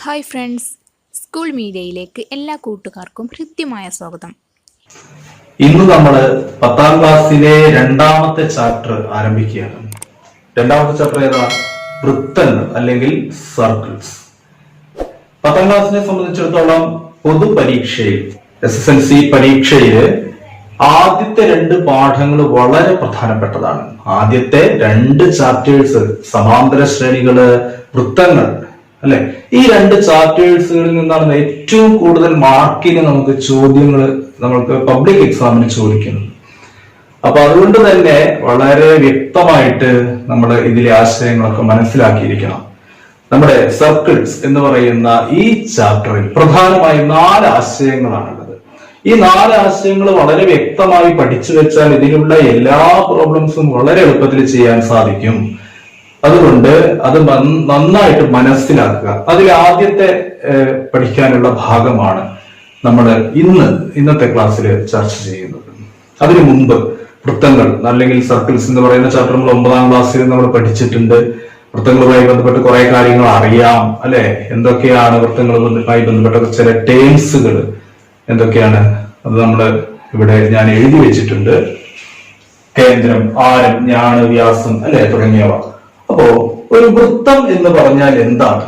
Hi friends, school മീഡിയയിലേക്ക് എല്ലാ കൂട്ടുകാർക്കും ഹൃദ്യമായ സ്വാഗതം. ഇന്ന് നമ്മൾ 10ാം ക്ലാസ്സിലെ രണ്ടാമത്തെ ചാപ്റ്റർ ആരംഭിക്കുകയാണ്. രണ്ടാമത്തെ ചാപ്റ്റർ ഏതാ? വൃത്തങ്ങൾ അല്ലെങ്കിൽ സർക്കിൾസ്. 10ാം ക്ലാസ്സിനെ സംബന്ധിച്ചിടത്തോളം പൊതുപരീക്ഷയിൽ SSLC പരീക്ഷയില് ആദ്യത്തെ 2 പാഠങ്ങൾ വളരെ പ്രധാനപ്പെട്ടതാണ്. ആദ്യത്തെ 2 ചാപ്റ്റേഴ്സ്, സമാന്തര ശ്രേണികള്, വൃത്തങ്ങൾ, അല്ലെ, ഈ 2 ചാപ്റ്റേഴ്സുകളിൽ നിന്നാണ് ഏറ്റവും കൂടുതൽ മാർക്കിന് നമുക്ക് ചോദ്യങ്ങൾ നമുക്ക് പബ്ലിക് എക്സാമിന് ചോദിക്കുന്നത്. അപ്പൊ അതുകൊണ്ട് തന്നെ വളരെ വ്യക്തമായിട്ട് നമ്മൾ ഇതിലെ ആശയങ്ങളൊക്കെ മനസ്സിലാക്കിയിരിക്കണം. നമ്മുടെ സർക്കിൾസ് എന്ന് പറയുന്ന ഈ ചാപ്റ്ററിൽ പ്രധാനമായും 4 ആശയങ്ങളാണുള്ളത്. ഈ 4 ആശയങ്ങൾ വളരെ വ്യക്തമായി പഠിച്ചു വെച്ചാൽ ഇതിലുള്ള എല്ലാ പ്രോബ്ലംസും വളരെ എളുപ്പത്തിൽ ചെയ്യാൻ സാധിക്കും. അതുകൊണ്ട് അത് നന്നായിട്ട് മനസ്സിലാക്കുക. അതിൽ ആദ്യത്തെ പഠിക്കാനുള്ള ഭാഗമാണ് നമ്മൾ ഇന്നത്തെ ക്ലാസ്സിൽ ചർച്ച ചെയ്യുന്നത്. അതിനു മുമ്പ് വൃത്തങ്ങൾ അല്ലെങ്കിൽ സർക്കിൾസ് എന്ന് പറയുന്ന ചാപ്റ്റർ നമ്മൾ 9ാം ക്ലാസ്സിൽ നമ്മൾ പഠിച്ചിട്ടുണ്ട്. വൃത്തങ്ങളുമായി ബന്ധപ്പെട്ട് കുറെ കാര്യങ്ങൾ അറിയാം, അല്ലെ? എന്തൊക്കെയാണ് വൃത്തങ്ങളുമായി ബന്ധപ്പെട്ട ചില ടേംസുകൾ എന്തൊക്കെയാണ് അത് നമ്മൾ ഇവിടെ ഞാൻ എഴുതി വെച്ചിട്ടുണ്ട്. കേന്ദ്രം, ആരം, ഞാണ്, വ്യാസം, അല്ലെ, തുടങ്ങിയവ. അപ്പോ ഒരു വൃത്തം എന്ന് പറഞ്ഞാൽ എന്താണ്?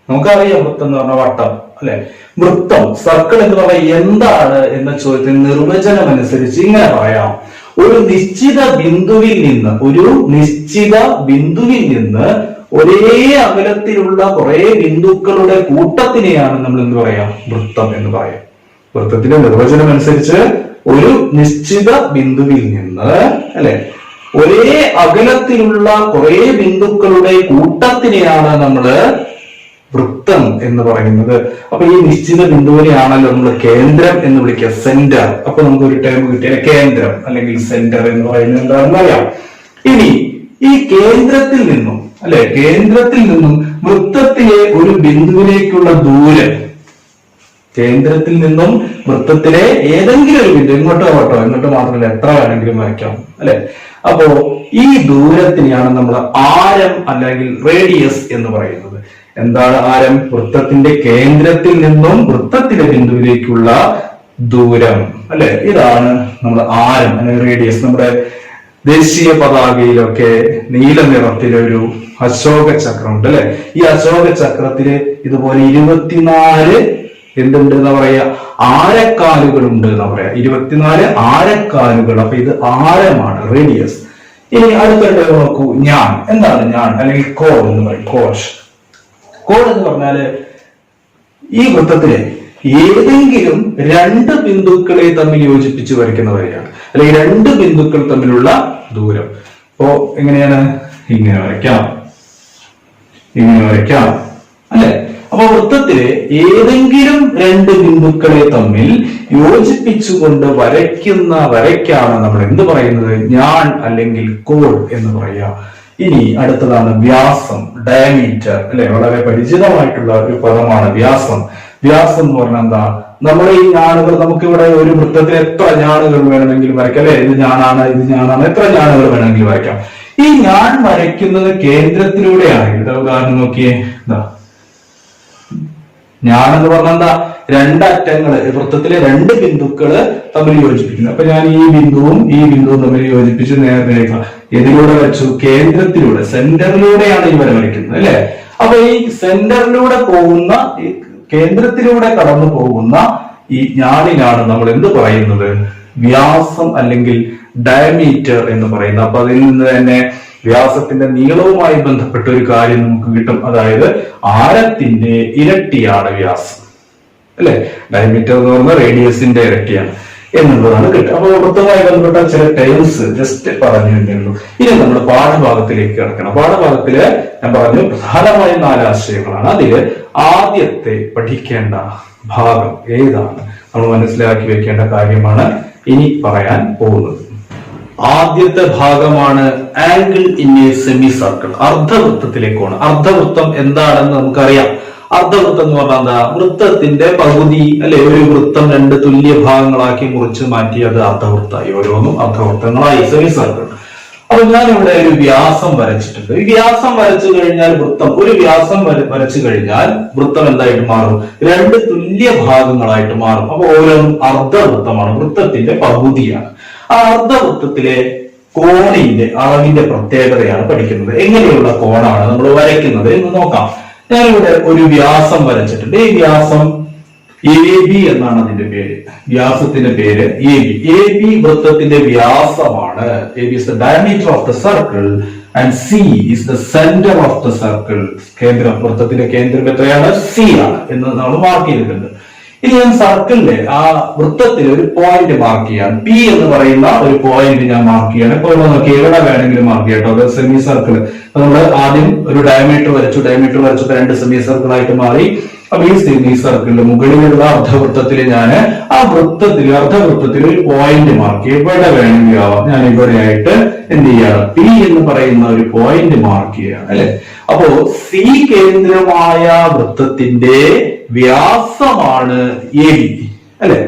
നമുക്കറിയാം, വൃത്തം എന്ന് പറഞ്ഞാൽ വട്ടം, അല്ലെ? വൃത്തം, സർക്കിൾ എന്ന് പറഞ്ഞാൽ എന്താണ് എന്ന ചോദ്യത്തിന് നിർവചനം അനുസരിച്ച് ഇങ്ങനെ പറയാം: ഒരു നിശ്ചിത ബിന്ദുവിൽ നിന്ന് ഒരേ അകലത്തിലുള്ള കുറെ ബിന്ദുക്കളുടെ കൂട്ടത്തിനെയാണ് നമ്മൾ എന്ത് പറയാം? വൃത്തം എന്ന് പറയാം. വൃത്തത്തിന്റെ നിർവചനം അനുസരിച്ച് ഒരു നിശ്ചിത ബിന്ദുവിൽ നിന്ന്, അല്ലെ, ഒരേ അകലത്തിലുള്ള കുറെ ബിന്ദുക്കളുടെ കൂട്ടത്തിനെയാണ് നമ്മള് വൃത്തം എന്ന് പറയുന്നത്. അപ്പൊ ഈ നിശ്ചിത ബിന്ദുവിനെയാണല്ലോ നമ്മൾ കേന്ദ്രം എന്ന് വിളിക്കുക, സെന്റർ. അപ്പൊ നമുക്ക് ഒരു ടേം കിട്ടിയ കേന്ദ്രം അല്ലെങ്കിൽ സെന്റർ എന്ന് പറയുന്നത് എന്താണെന്ന് അറിയാം. ഇനി ഈ കേന്ദ്രത്തിൽ നിന്നും വൃത്തത്തിലെ ഒരു ബിന്ദുവിലേക്കുള്ള ദൂരം, കേന്ദ്രത്തിൽ നിന്നും വൃത്തത്തിലെ ഏതെങ്കിലും ഒരു ബിന്ദു, ഇങ്ങോട്ടോ മാത്രമല്ല, എത്ര വേണമെങ്കിലും വരയ്ക്കാം, അല്ലെ? അപ്പോ ഈ ദൂരത്തിനെയാണ് നമ്മൾ ആരം അല്ലെങ്കിൽ റേഡിയസ് എന്ന് പറയുന്നത്. എന്താണ് ആരം? വൃത്തത്തിന്റെ കേന്ദ്രത്തിൽ നിന്നും വൃത്തത്തിലെ ബിന്ദുവിലേക്കുള്ള ദൂരം, അല്ലെ? ഇതാണ് നമ്മൾ ആരം അല്ലെങ്കിൽ റേഡിയസ്. നമ്മുടെ ദേശീയ പതാകയിലൊക്കെ നീല നിറത്തിലൊരു അശോക ചക്രം ഉണ്ട്, അല്ലെ? ഈ അശോക ചക്രത്തില് ഇതുപോലെ 24 എന്തുണ്ട് എന്ന് പറയാ? ആരക്കാലുകൾ ഉണ്ട് എന്ന് പറയാ. 24 ആരക്കാലുകൾ. അപ്പൊ ഇത് ആരമാണ്, റേഡിയസ്. ഇനി അടുത്ത നോക്കൂ, ഞാൻ. എന്താണ് ഞാൻ അല്ലെങ്കിൽ കോഡ് എന്ന് പറയും? കോഡ് എന്ന് പറഞ്ഞാല് ഈ വൃത്തത്തിലെ ഏതെങ്കിലും 2 ബിന്ദുക്കളെ തമ്മിൽ യോജിപ്പിച്ച് വരയ്ക്കുന്ന വരെയാണ്, അല്ലെങ്കിൽ 2 ബിന്ദുക്കൾ തമ്മിലുള്ള ദൂരം. അപ്പോ എങ്ങനെയാണ്? ഇങ്ങനെ വരയ്ക്കാം, അല്ലെ? അപ്പൊ വൃത്തത്തിലെ ഏതെങ്കിലും 2 ബിന്ദുക്കളെ തമ്മിൽ യോജിപ്പിച്ചുകൊണ്ട് വരയ്ക്കാണ് നമ്മൾ എന്ത് പറയുന്നത്? ഞാൻ അല്ലെങ്കിൽ കോഡ് എന്ന് പറയാ. ഇനി അടുത്തതാണ് വ്യാസം, ഡയമീറ്റർ, അല്ലെ? വളരെ പരിചിതമായിട്ടുള്ള ഒരു പദമാണ് വ്യാസം. വ്യാസം എന്ന് പറഞ്ഞാൽ എന്താ? നമ്മുടെ ഈ ഞാണുകൾ, നമുക്കിവിടെ ഒരു വൃത്തത്തിൽ എത്ര ഞാണുകൾ വേണമെങ്കിലും വരയ്ക്കാം, അല്ലെ? ഇത് ഞാനാണ്, എത്ര ഞാണുകൾ വേണമെങ്കിലും വരയ്ക്കാം. ഈ ഞാൻ വരയ്ക്കുന്നത് കേന്ദ്രത്തിലൂടെയാണെങ്കിൽ, ഉദാഹരണം നോക്കിയേ, എന്താ ഞാനെന്ന് പറഞ്ഞാൽ എന്താ? 2 അറ്റങ്ങള്, വൃത്തത്തിലെ 2 ബിന്ദുക്കള് തമ്മിൽ യോജിപ്പിക്കുന്നു. അപ്പൊ ഞാൻ ഈ ബിന്ദുവും തമ്മിൽ യോജിപ്പിച്ച് നേരേഖ ഇതിലൂടെ വരച്ചു. കേന്ദ്രത്തിലൂടെ, സെന്ററിലൂടെയാണ് ഈ വര വരയ്ക്കുന്നത്, അല്ലെ? അപ്പൊ ഈ സെന്ററിലൂടെ പോകുന്ന, ഈ കേന്ദ്രത്തിലൂടെ കടന്നു പോകുന്ന ഈ ഞാണിനാണ് നമ്മൾ എന്ത് പറയുന്നത്? വ്യാസം അല്ലെങ്കിൽ ഡയമീറ്റർ എന്ന് പറയുന്നത്. അപ്പൊ അതിൽ നിന്ന് തന്നെ വ്യാസത്തിന്റെ നീളവുമായി ബന്ധപ്പെട്ട ഒരു കാര്യം നമുക്ക് കിട്ടും. അതായത് ആരത്തിന്റെ ഇരട്ടിയാണ് വ്യാസം, അല്ലെ? ഡയമീറ്റർ എന്ന് പറഞ്ഞാൽ റേഡിയസിന്റെ ഇരട്ടിയാണ് എന്നുള്ളതാണ് കിട്ടുക. അപ്പൊ വൃത്തവുമായി ബന്ധപ്പെട്ട ചില ടേംസ് ജസ്റ്റ് പറഞ്ഞു തന്നെയുള്ളൂ. ഇനി നമ്മൾ പാഠഭാഗത്തിലേക്ക് കിടക്കണം. പാഠഭാഗത്തില് ഞാൻ പറഞ്ഞു പ്രധാനമായും 4 ആശയങ്ങളാണ്. അതില് ആദ്യത്തെ പഠിക്കേണ്ട ഭാഗം ഏതാണ്, നമ്മൾ മനസ്സിലാക്കി വെക്കേണ്ട കാര്യമാണ് ഇനി പറയാൻ പോകുന്നത്. ആദ്യത്തെ ഭാഗമാണ് angle in a semi circle. അർദ്ധവൃത്തത്തിലേക്കാണ്. അർദ്ധവൃത്തം എന്താണെന്ന് നമുക്കറിയാം. അർദ്ധവൃത്തം എന്ന് പറഞ്ഞാൽ എന്താ? വൃത്തത്തിന്റെ പകുതി, അല്ലെ? ഒരു വൃത്തം 2 തുല്യ ഭാഗങ്ങളാക്കി മുറിച്ച് മാറ്റി അത് അർദ്ധവൃത്തമായി. ഓരോന്നും അർദ്ധവൃത്തങ്ങളായി, സെമി സർക്കിൾ. അപ്പൊ ഞാൻ ഇവിടെ ഒരു വ്യാസം വരച്ചിട്ടുണ്ട്. ഈ വ്യാസം വരച്ചു കഴിഞ്ഞാൽ വൃത്തം, ഒരു വ്യാസം വരച്ചു കഴിഞ്ഞാൽ വൃത്തം എന്തായിട്ട് മാറും? രണ്ട് തുല്യ ഭാഗങ്ങളായിട്ട് മാറും. അപ്പൊ ഓരോന്നും അർദ്ധവൃത്തമാണ്, വൃത്തത്തിന്റെ പകുതിയാണ്. ആ അർദ്ധവൃത്തത്തിലെ കോണിന്റെ അളവിന്റെ പ്രത്യേകതയാണ് പഠിക്കുന്നത്. എങ്ങനെയുള്ള കോണാണ് നമ്മൾ വരയ്ക്കുന്നത് എന്ന് നോക്കാം. ഞാനിവിടെ ഒരു വ്യാസം വരച്ചിട്ടുണ്ട്. ഈ വ്യാസം AB എന്നാണ് അതിന്റെ പേര്. വ്യാസത്തിന്റെ പേര് AB വൃത്തത്തിന്റെ വ്യാസമാണ്. AB is the diameter of the circle and C is the center of the circle. കേന്ദ്രം, വൃത്തത്തിന്റെ കേന്ദ്രം എത്രയാണ്? C ആണ് എന്ന് നമ്മൾ മാർക്ക് ചെയ്തിട്ടുണ്ട്. ഇനി ഞാൻ സർക്കിളിലെ ആ വൃത്തത്തിൽ ഒരു പോയിന്റ് മാർക്ക് ചെയ്യാം. P എന്ന് പറയുന്ന ഒരു പോയിന്റ് ഞാൻ മാർക്ക് ചെയ്യണം. ഇപ്പോൾ നോക്കി എവിടെ വേണമെങ്കിലും മാർക്ക് ചെയ്യട്ടോ. അത് സെമി സർക്കിൾ. നമ്മൾ ആദ്യം ഒരു ഡയമീറ്റർ വരച്ചു രണ്ട് സെമി സർക്കിൾ ആയിട്ട് മാറി. അപ്പൊ ഈ സെമി സർക്കിളിന്റെ മുകളിലുള്ള അർദ്ധവൃത്തത്തിൽ ഞാൻ ആ അർദ്ധവൃത്തത്തിൽ ഒരു പോയിന്റ് മാർക്ക് ചെയ്യും. എവിടെ വേണമെങ്കിലും ആവാം. ഞാൻ ഇവിടെ ആയിട്ട് എന്ത് ചെയ്യാണ്? P എന്ന് പറയുന്ന ഒരു പോയിന്റ് മാർക്ക് ചെയ്യാണ്, അല്ലെ? അപ്പോ C കേന്ദ്രമായ വൃത്തത്തിന്റെ വ്യാസമാണ് AB, അല്ലെ?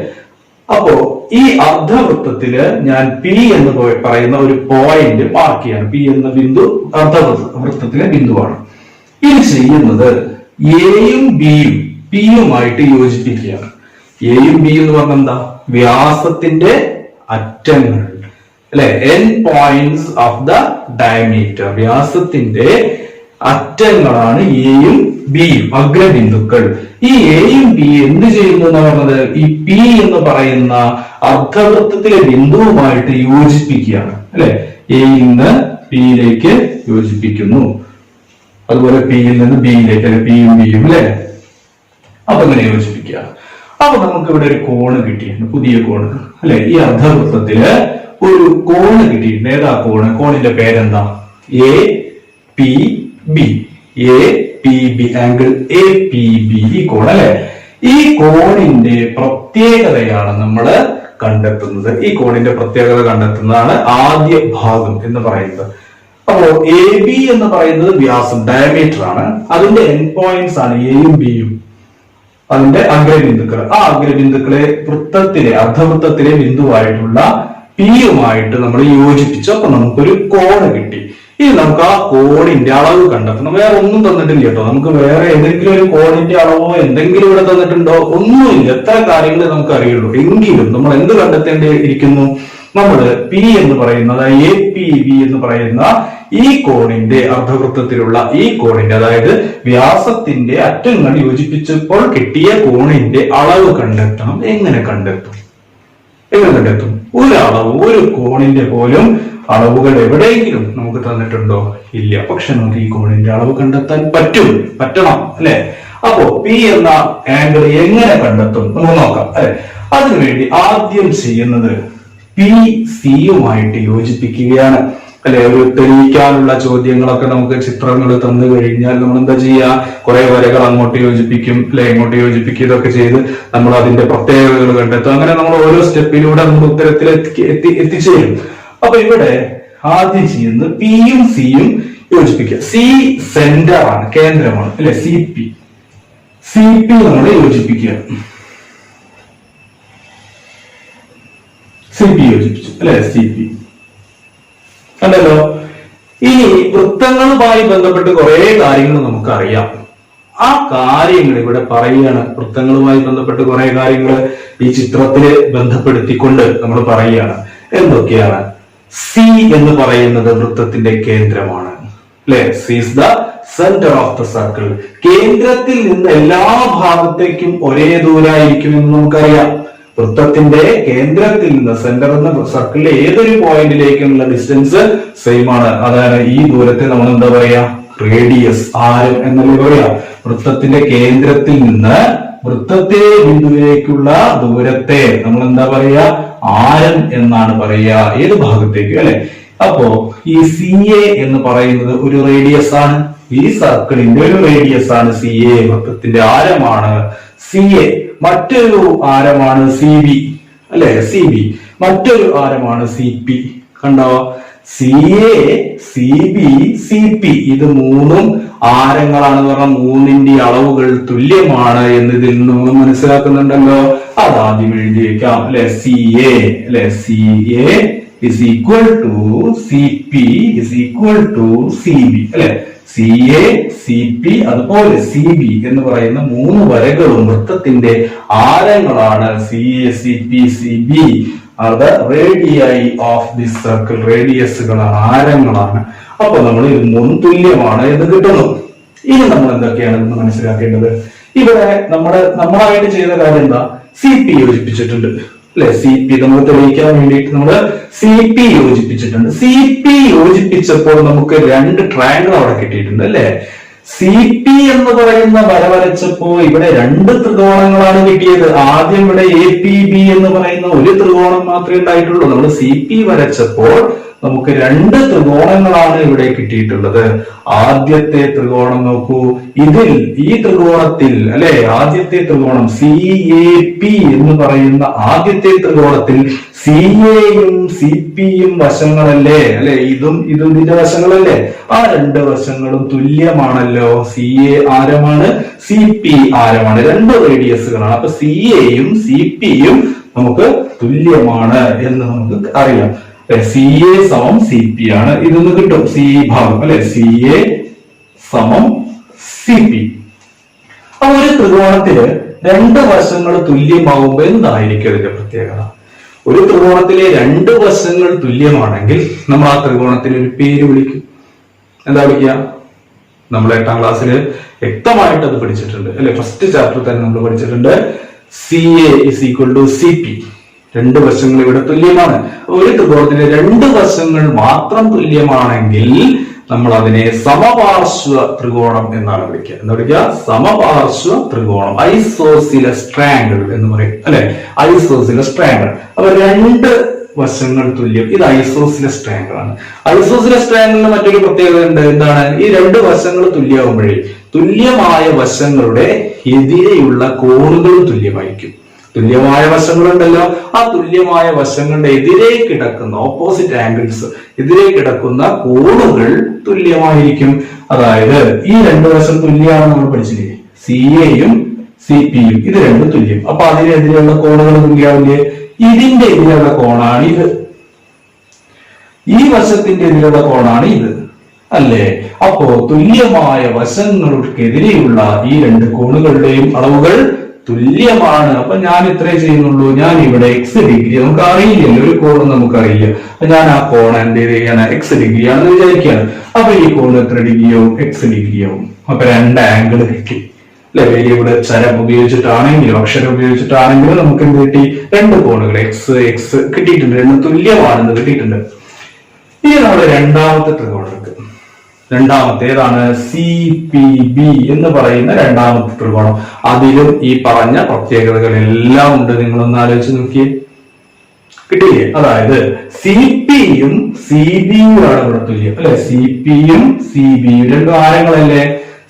അപ്പോ ഈ അർദ്ധവൃത്തത്തില് ഞാൻ P എന്ന് പറയുന്ന ഒരു പോയിന്റ് മാർക്ക് ചെയ്യാണ്. P എന്ന ബിന്ദു അർദ്ധവൃത്തത്തിലെ ബിന്ദുവാണ്. ഇത് ചെയ്യുന്നത് എയും ബിയും പിയുമായിട്ട് യോജിപ്പിക്കുകയാണ്. എയും ബി എന്ന് പറഞ്ഞാൽ എന്താ? വ്യാസത്തിന്റെ അറ്റങ്ങൾ, അല്ലെ? End points of the diameter. വ്യാസത്തിന്റെ അറ്റങ്ങളാണ് എയും ബിയും, അഗ്രബിന്ദുക്കൾ. ഈ എയും ബി എന്ത് ചെയ്യുന്നു എന്ന് പറഞ്ഞത്? ഈ പി എന്ന് പറയുന്ന അർദ്ധവൃത്തത്തിലെ ബിന്ദുവുമായിട്ട് യോജിപ്പിക്കുകയാണ്, അല്ലെ? എയിൽ നിന്ന് പിയിലേക്ക് യോജിപ്പിക്കുന്നു. അതുപോലെ പിയിൽ നിന്ന് ബിയിലേക്ക്, അല്ലെ? പിയും ബിയും, അല്ലെ? അപ്പൊ ഇങ്ങനെ യോജിപ്പിക്കുക. അപ്പൊ നമുക്ക് ഇവിടെ ഒരു കോണ് കിട്ടിയിട്ടുണ്ട്, പുതിയ കോണ്, അല്ലെ? ഈ അർദ്ധവൃത്തത്തില് ഒരു കോണ് കിട്ടിയിട്ടുണ്ട്. ഏതാ കോണ്? കോണിന്റെ പേരെന്താ? APB. APB, angle APB. ഈ കോൺ, അല്ലെ? ഈ കോണിന്റെ പ്രത്യേകതയാണ് നമ്മൾ കണ്ടെത്തുന്നത്. ഈ കോണിന്റെ പ്രത്യേകത കണ്ടെത്തുന്നതാണ് ആദ്യ ഭാഗം എന്ന് പറയുന്നത്. അപ്പോ AB എന്ന് പറയുന്നത് വ്യാസം, ഡയമീറ്റർ ആണ്. അതിന്റെ എൻഡ് പോയിന്റ്സ് ആണ് എയും ബിയും, അതിന്റെ അഗ്രബിന്ദുക്കൾ. ആ അഗ്രബിന്ദുക്കളെ വൃത്തത്തിലെ അർദ്ധവൃത്തത്തിലെ ബിന്ദുവായിട്ടുള്ള പിയുമായിട്ട് നമ്മൾ യോജിപ്പിച്ചു. അപ്പൊ നമുക്കൊരു കോണ് കിട്ടി. ഇനി നമുക്ക് ആ കോണിന്റെ അളവ് കണ്ടെത്തണം. വേറെ ഒന്നും തന്നിട്ടില്ല കേട്ടോ. നമുക്ക് വേറെ ഏതെങ്കിലും ഒരു കോണിന്റെ അളവോ എന്തെങ്കിലും ഇവിടെ തന്നിട്ടുണ്ടോ? ഒന്നുമില്ല. എത്ര കാര്യങ്ങൾ നമുക്ക് അറിയുള്ളൂ. എങ്കിലും നമ്മൾ എന്ത് കണ്ടെത്തേണ്ടിയിരിക്കുന്നു? നമ്മൾ P എന്ന് പറയുന്നത് APB എന്ന് പറയുന്ന ഈ കോണിന്റെ അർദ്ധവൃത്തത്തിലുള്ള ഈ കോണിന്റെ, അതായത് വ്യാസത്തിന്റെ അറ്റങ്ങൾ യോജിപ്പിച്ചപ്പോൾ കിട്ടിയ കോണിന്റെ അളവ് കണ്ടെത്തണം. എങ്ങനെ കണ്ടെത്തും? ഒരു അളവ്, ഒരു കോണിന്റെ പോലും അളവുകൾ എവിടെയെങ്കിലും നമുക്ക് തന്നിട്ടുണ്ടോ? ഇല്ല. പക്ഷെ നമുക്ക് ഈ കോണിന്റെ അളവ് കണ്ടെത്താൻ പറ്റണം, അല്ലെ? അപ്പോ P എന്ന ആംഗിൾ എങ്ങനെ കണ്ടെത്തും നമുക്ക് നോക്കാം, അല്ലെ? അതിനുവേണ്ടി ആദ്യം ചെയ്യുന്നത് PCയുമായിട്ട് യോജിപ്പിക്കുകയാണ്, അല്ലെ? ഒരു തെളിയിക്കാനുള്ള ചോദ്യങ്ങളൊക്കെ നമുക്ക് ചിത്രങ്ങൾ തന്നു കഴിഞ്ഞാൽ നമ്മൾ എന്താ ചെയ്യുക? കുറെ വരകൾ അങ്ങോട്ട് യോജിപ്പിക്കും, അല്ലെ? ഇങ്ങോട്ട് യോജിപ്പിക്കും. ഇതൊക്കെ ചെയ്ത് നമ്മൾ അതിന്റെ പ്രത്യേകതകൾ കണ്ടെത്തും. അങ്ങനെ നമ്മൾ ഓരോ സ്റ്റെപ്പിലൂടെ നമ്മൾ ഉത്തരത്തിൽ എത്തിച്ചേരും. അപ്പൊ ഇവിടെ ആദ്യം ചെയ്യുന്നത് പിയും സിയും യോജിപ്പിക്കുക. C സെന്റർ ആണ്, കേന്ദ്രമാണ്, അല്ലെ? CP നമ്മൾ യോജിപ്പിക്കുക. CP യോജിപ്പിച്ചു, അല്ലെ? CP കണ്ടല്ലോ. ഇനി വൃത്തങ്ങളുമായി ബന്ധപ്പെട്ട് കുറെ കാര്യങ്ങൾ നമുക്കറിയാം. ആ കാര്യങ്ങൾ ഇവിടെ പറയുകയാണ്. വൃത്തങ്ങളുമായി ബന്ധപ്പെട്ട് കുറെ കാര്യങ്ങൾ ഈ ചിത്രത്തില് ബന്ധപ്പെടുത്തിക്കൊണ്ട് നമ്മൾ പറയുകയാണ്. എന്തൊക്കെയാണ്? C എന്ന് പറയുന്നത് വൃത്തത്തിന്റെ കേന്ദ്രമാണ്, അല്ലെ? C is the center of the circle. കേന്ദ്രത്തിൽ നിന്ന് എല്ലാ ഭാഗത്തേക്കും ഒരേ ദൂരായിരിക്കും എന്ന് നമുക്കറിയാം. വൃത്തത്തിന്റെ കേന്ദ്രത്തിൽ നിന്ന്, സെന്റർ എന്ന സർക്കിളിലെ ഏതൊരു പോയിന്റിലേക്കുള്ള ഡിസ്റ്റൻസ് സെയിം ആണ്. അതായത് ഈ ദൂരത്തെ നമ്മൾ എന്താ പറയാ? റേഡിയസ്, ആരം എന്നല്ലേ പറയാ. വൃത്തത്തിന്റെ കേന്ദ്രത്തിൽ നിന്ന് വൃത്തത്തിലെ ബിന്ദുവിലേക്കുള്ള ദൂരത്തെ നമ്മൾ എന്താ പറയാ? ആരം എന്നാണ് പറയാ. ഏത് ഭാഗത്തേക്ക്, അല്ലെ? അപ്പോ ഈ CA എന്ന് പറയുന്നത് ഒരു റേഡിയസ് ആണ്. ഈ സർക്കിളിന്റെ ഒരു റേഡിയസ് ആണ് CA. വൃത്തത്തിന്റെ ആരമാണ് CA. മറ്റൊരു ആരമാണ് CB, അല്ലെ? CB. മറ്റൊരു ആരമാണ് CP. കണ്ടോ? CA, CB, CP ഇത് മൂന്നും ആരങ്ങളാണെന്ന് പറഞ്ഞാൽ മൂന്നിന്റെ അളവുകൾ തുല്യമാണ് എന്നതിൽ നിന്ന് മനസ്സിലാക്കുന്നുണ്ടല്ലോ. അതാദ്യം എഴുതി വെക്കാം, അല്ലെ? CA, അല്ലെ? CA is equal to CP is equal to CB അല്ലെ. CA, CP അതുപോലെ CB എന്ന് പറയുന്ന മൂന്ന് വരകളും വൃത്തത്തിന്റെ ആരങ്ങളാണ്. CA, CP, CB are the radii of this circle. റേഡിയസുകളാണ്, ആരങ്ങളാണ്. അപ്പൊ നമ്മൾ ഇത് മൂന്നും തുല്യമാണ് എന്ന് കിട്ടുന്നു. ഇനി നമ്മൾ എന്തൊക്കെയാണ് എന്ന് മനസ്സിലാക്കേണ്ടത്? ഇവിടെ നമ്മളായിട്ട് ചെയ്ത കാര്യം എന്താ? CP യോജിപ്പിച്ചിട്ടുണ്ട് അല്ലെ. CP നമ്മൾ തെളിയിക്കാൻ വേണ്ടിയിട്ട് നമ്മൾ CP യോജിപ്പിച്ചിട്ടുണ്ട്. CP യോജിപ്പിച്ചപ്പോൾ നമുക്ക് രണ്ട് ട്രയാങ്കിൾ അവിടെ കിട്ടിയിട്ടുണ്ട് അല്ലെ. CP എന്ന് പറയുന്ന വര വരച്ചപ്പോ ഇവിടെ രണ്ട് ത്രികോണങ്ങളാണ് കിട്ടിയത്. ആദ്യം ഇവിടെ APB എന്ന് പറയുന്ന ഒരു ത്രികോണം മാത്രമേ ഉണ്ടായിട്ടുള്ളൂ. നമ്മൾ CP വരച്ചപ്പോൾ നമുക്ക് രണ്ട് ത്രികോണങ്ങളാണ് ഇവിടെ കിട്ടിയിട്ടുള്ളത്. ആദ്യത്തെ ത്രികോണം നോക്കൂ. ഈ ത്രികോണത്തിൽ അല്ലെ, ആദ്യത്തെ ത്രികോണം CAP എന്ന് പറയുന്ന ആദ്യത്തെ ത്രികോണത്തിൽ CAയും CPയും വശങ്ങളല്ലേ അല്ലെ. ഇതും ഇതിന്റെ വശങ്ങളല്ലേ. ആ രണ്ട് വശങ്ങളും തുല്യമാണല്ലോ. CA ആരമാണ്, CP ആരമാണ്, രണ്ട് റേഡിയസുകളാണ്. അപ്പൊ CAയും CPയും നമുക്ക് തുല്യമാണ് എന്ന് നമുക്ക് അറിയാം. CA സമം CP ആണ്. ഇതൊന്ന് കിട്ടും, C ഭാഗം അല്ലെ. CA സമം CP. അപ്പൊ ഒരു ത്രികോണത്തില് രണ്ട് വശങ്ങൾ തുല്യമാകുമ്പോ എന്തായിരിക്കും അതിന്റെ പ്രത്യേകത? ഒരു ത്രികോണത്തിലെ രണ്ട് വശങ്ങൾ തുല്യമാണെങ്കിൽ നമ്മൾ ആ ത്രികോണത്തിന് ഒരു പേര് വിളിക്കും. എന്താ വിളിക്കുക? നമ്മൾ 8ാം ക്ലാസ്സിൽ വ്യക്തമായിട്ട് അത് പഠിച്ചിട്ടുണ്ട് അല്ലെ. ഫസ്റ്റ് ചാപ്റ്റർ തന്നെ നമ്മൾ പഠിച്ചിട്ടുണ്ട്. CA is equal to CP. രണ്ട് വശങ്ങൾ ഇവിടെ തുല്യമാണ്. ഒരു ത്രികോണത്തിന്റെ രണ്ട് വശങ്ങൾ മാത്രം തുല്യമാണെങ്കിൽ നമ്മൾ അതിനെ സമപാർശ്വ ത്രികോണം എന്നാണ് വിളിക്കുക. എന്താ വിളിക്കുക? സമപാർശ്വ ത്രികോണം, ഐസോസിലസ് ട്രയാങ്കിൾ എന്ന് പറയും അല്ലെ. Isosceles triangle. അപ്പൊ രണ്ട് വശങ്ങൾ തുല്യം, ഇത് ഐസോസിലസ് ട്രയാങ്കിൾ ആണ്. ഐസോസിലസ് ട്രയാങ്കിളിന് മറ്റൊരു പ്രത്യേകത ഉണ്ട്. എന്താണ്? ഈ രണ്ട് വശങ്ങൾ തുല്യമാകുമ്പോഴേ തുല്യമായ വശങ്ങളുടെ എതിരെയുള്ള കോണുകളും തുല്യമായിരിക്കും. തുല്യമായ വശങ്ങളുണ്ടല്ലോ, ആ തുല്യമായ വശങ്ങളുടെ എതിരെ കിടക്കുന്ന ഓപ്പോസിറ്റ് ആംഗിൾസ്, എതിരെ കിടക്കുന്ന കോണുകൾ തുല്യമായിരിക്കും. അതായത് ഈ രണ്ട് വശം തുല്യമാണ് നമ്മൾ പഠിച്ചില്ലേ. CAയും CPയും ഇത് രണ്ടും തുല്യം. അപ്പൊ അതിനെതിരെയുള്ള കോണുകൾ തുല്യാവില്ലേ? ഇതിന്റെ എതിരെയുള്ള കോണാണ് ഇത്, ഈ വശത്തിന്റെ എതിരെയുള്ള കോണാണ് ഇത് അല്ലേ. അപ്പോ തുല്യമായ വശങ്ങൾക്കെതിരെയുള്ള ഈ രണ്ട് കോണുകളുടെയും അളവുകൾ തുല്യമാണ്. അപ്പൊ ഞാൻ ഇത്രേ ചെയ്യുന്നുള്ളൂ. ഞാൻ ഇവിടെ X ഡിഗ്രി, നമുക്ക് അറിയില്ലല്ലോ, ഒരു കോണും നമുക്കറിയില്ല. അപ്പൊ ഞാൻ ആ കോൺ എന്ത് ചെയ്യാണ്, X ഡിഗ്രി ആണെന്ന് വിചാരിക്കുകയാണ്. അപ്പൊ ഈ കോൺ എത്ര ഡിഗ്രിയാവും? X ഡിഗ്രിയാവും. അപ്പൊ രണ്ട് ആംഗിൾ കിട്ടി അല്ലെ. വേരിയബിൾ ചരം ഉപയോഗിച്ചിട്ടാണെങ്കിലും അക്ഷരം ഉപയോഗിച്ചിട്ടാണെങ്കിലും നമുക്ക് എന്ത് കിട്ടി? രണ്ട് കോണുകൾ X കിട്ടിയിട്ടുണ്ട്. രണ്ടും തുല്യമാണെന്ന് കിട്ടിയിട്ടുണ്ട്. ഇനി നമ്മുടെ രണ്ടാമത്തെ ത്രികോണം എടുക്കും. രണ്ടാമത്തെ ഏതാണ്? CPB എന്ന് പറയുന്ന രണ്ടാമത്തെ ത്രികോണം. അതിലും ഈ പറഞ്ഞ പ്രത്യേകതകളെല്ലാം ഉണ്ട്. നിങ്ങളൊന്ന് ആലോചിച്ച് നോക്കിയേ, കിട്ടില്ലേ? അതായത് CPയും CBയും ആണ് ഇവിടെ തുല്യം അല്ലെ. CPയും CBയും രണ്ടും ആരങ്ങളല്ലേ.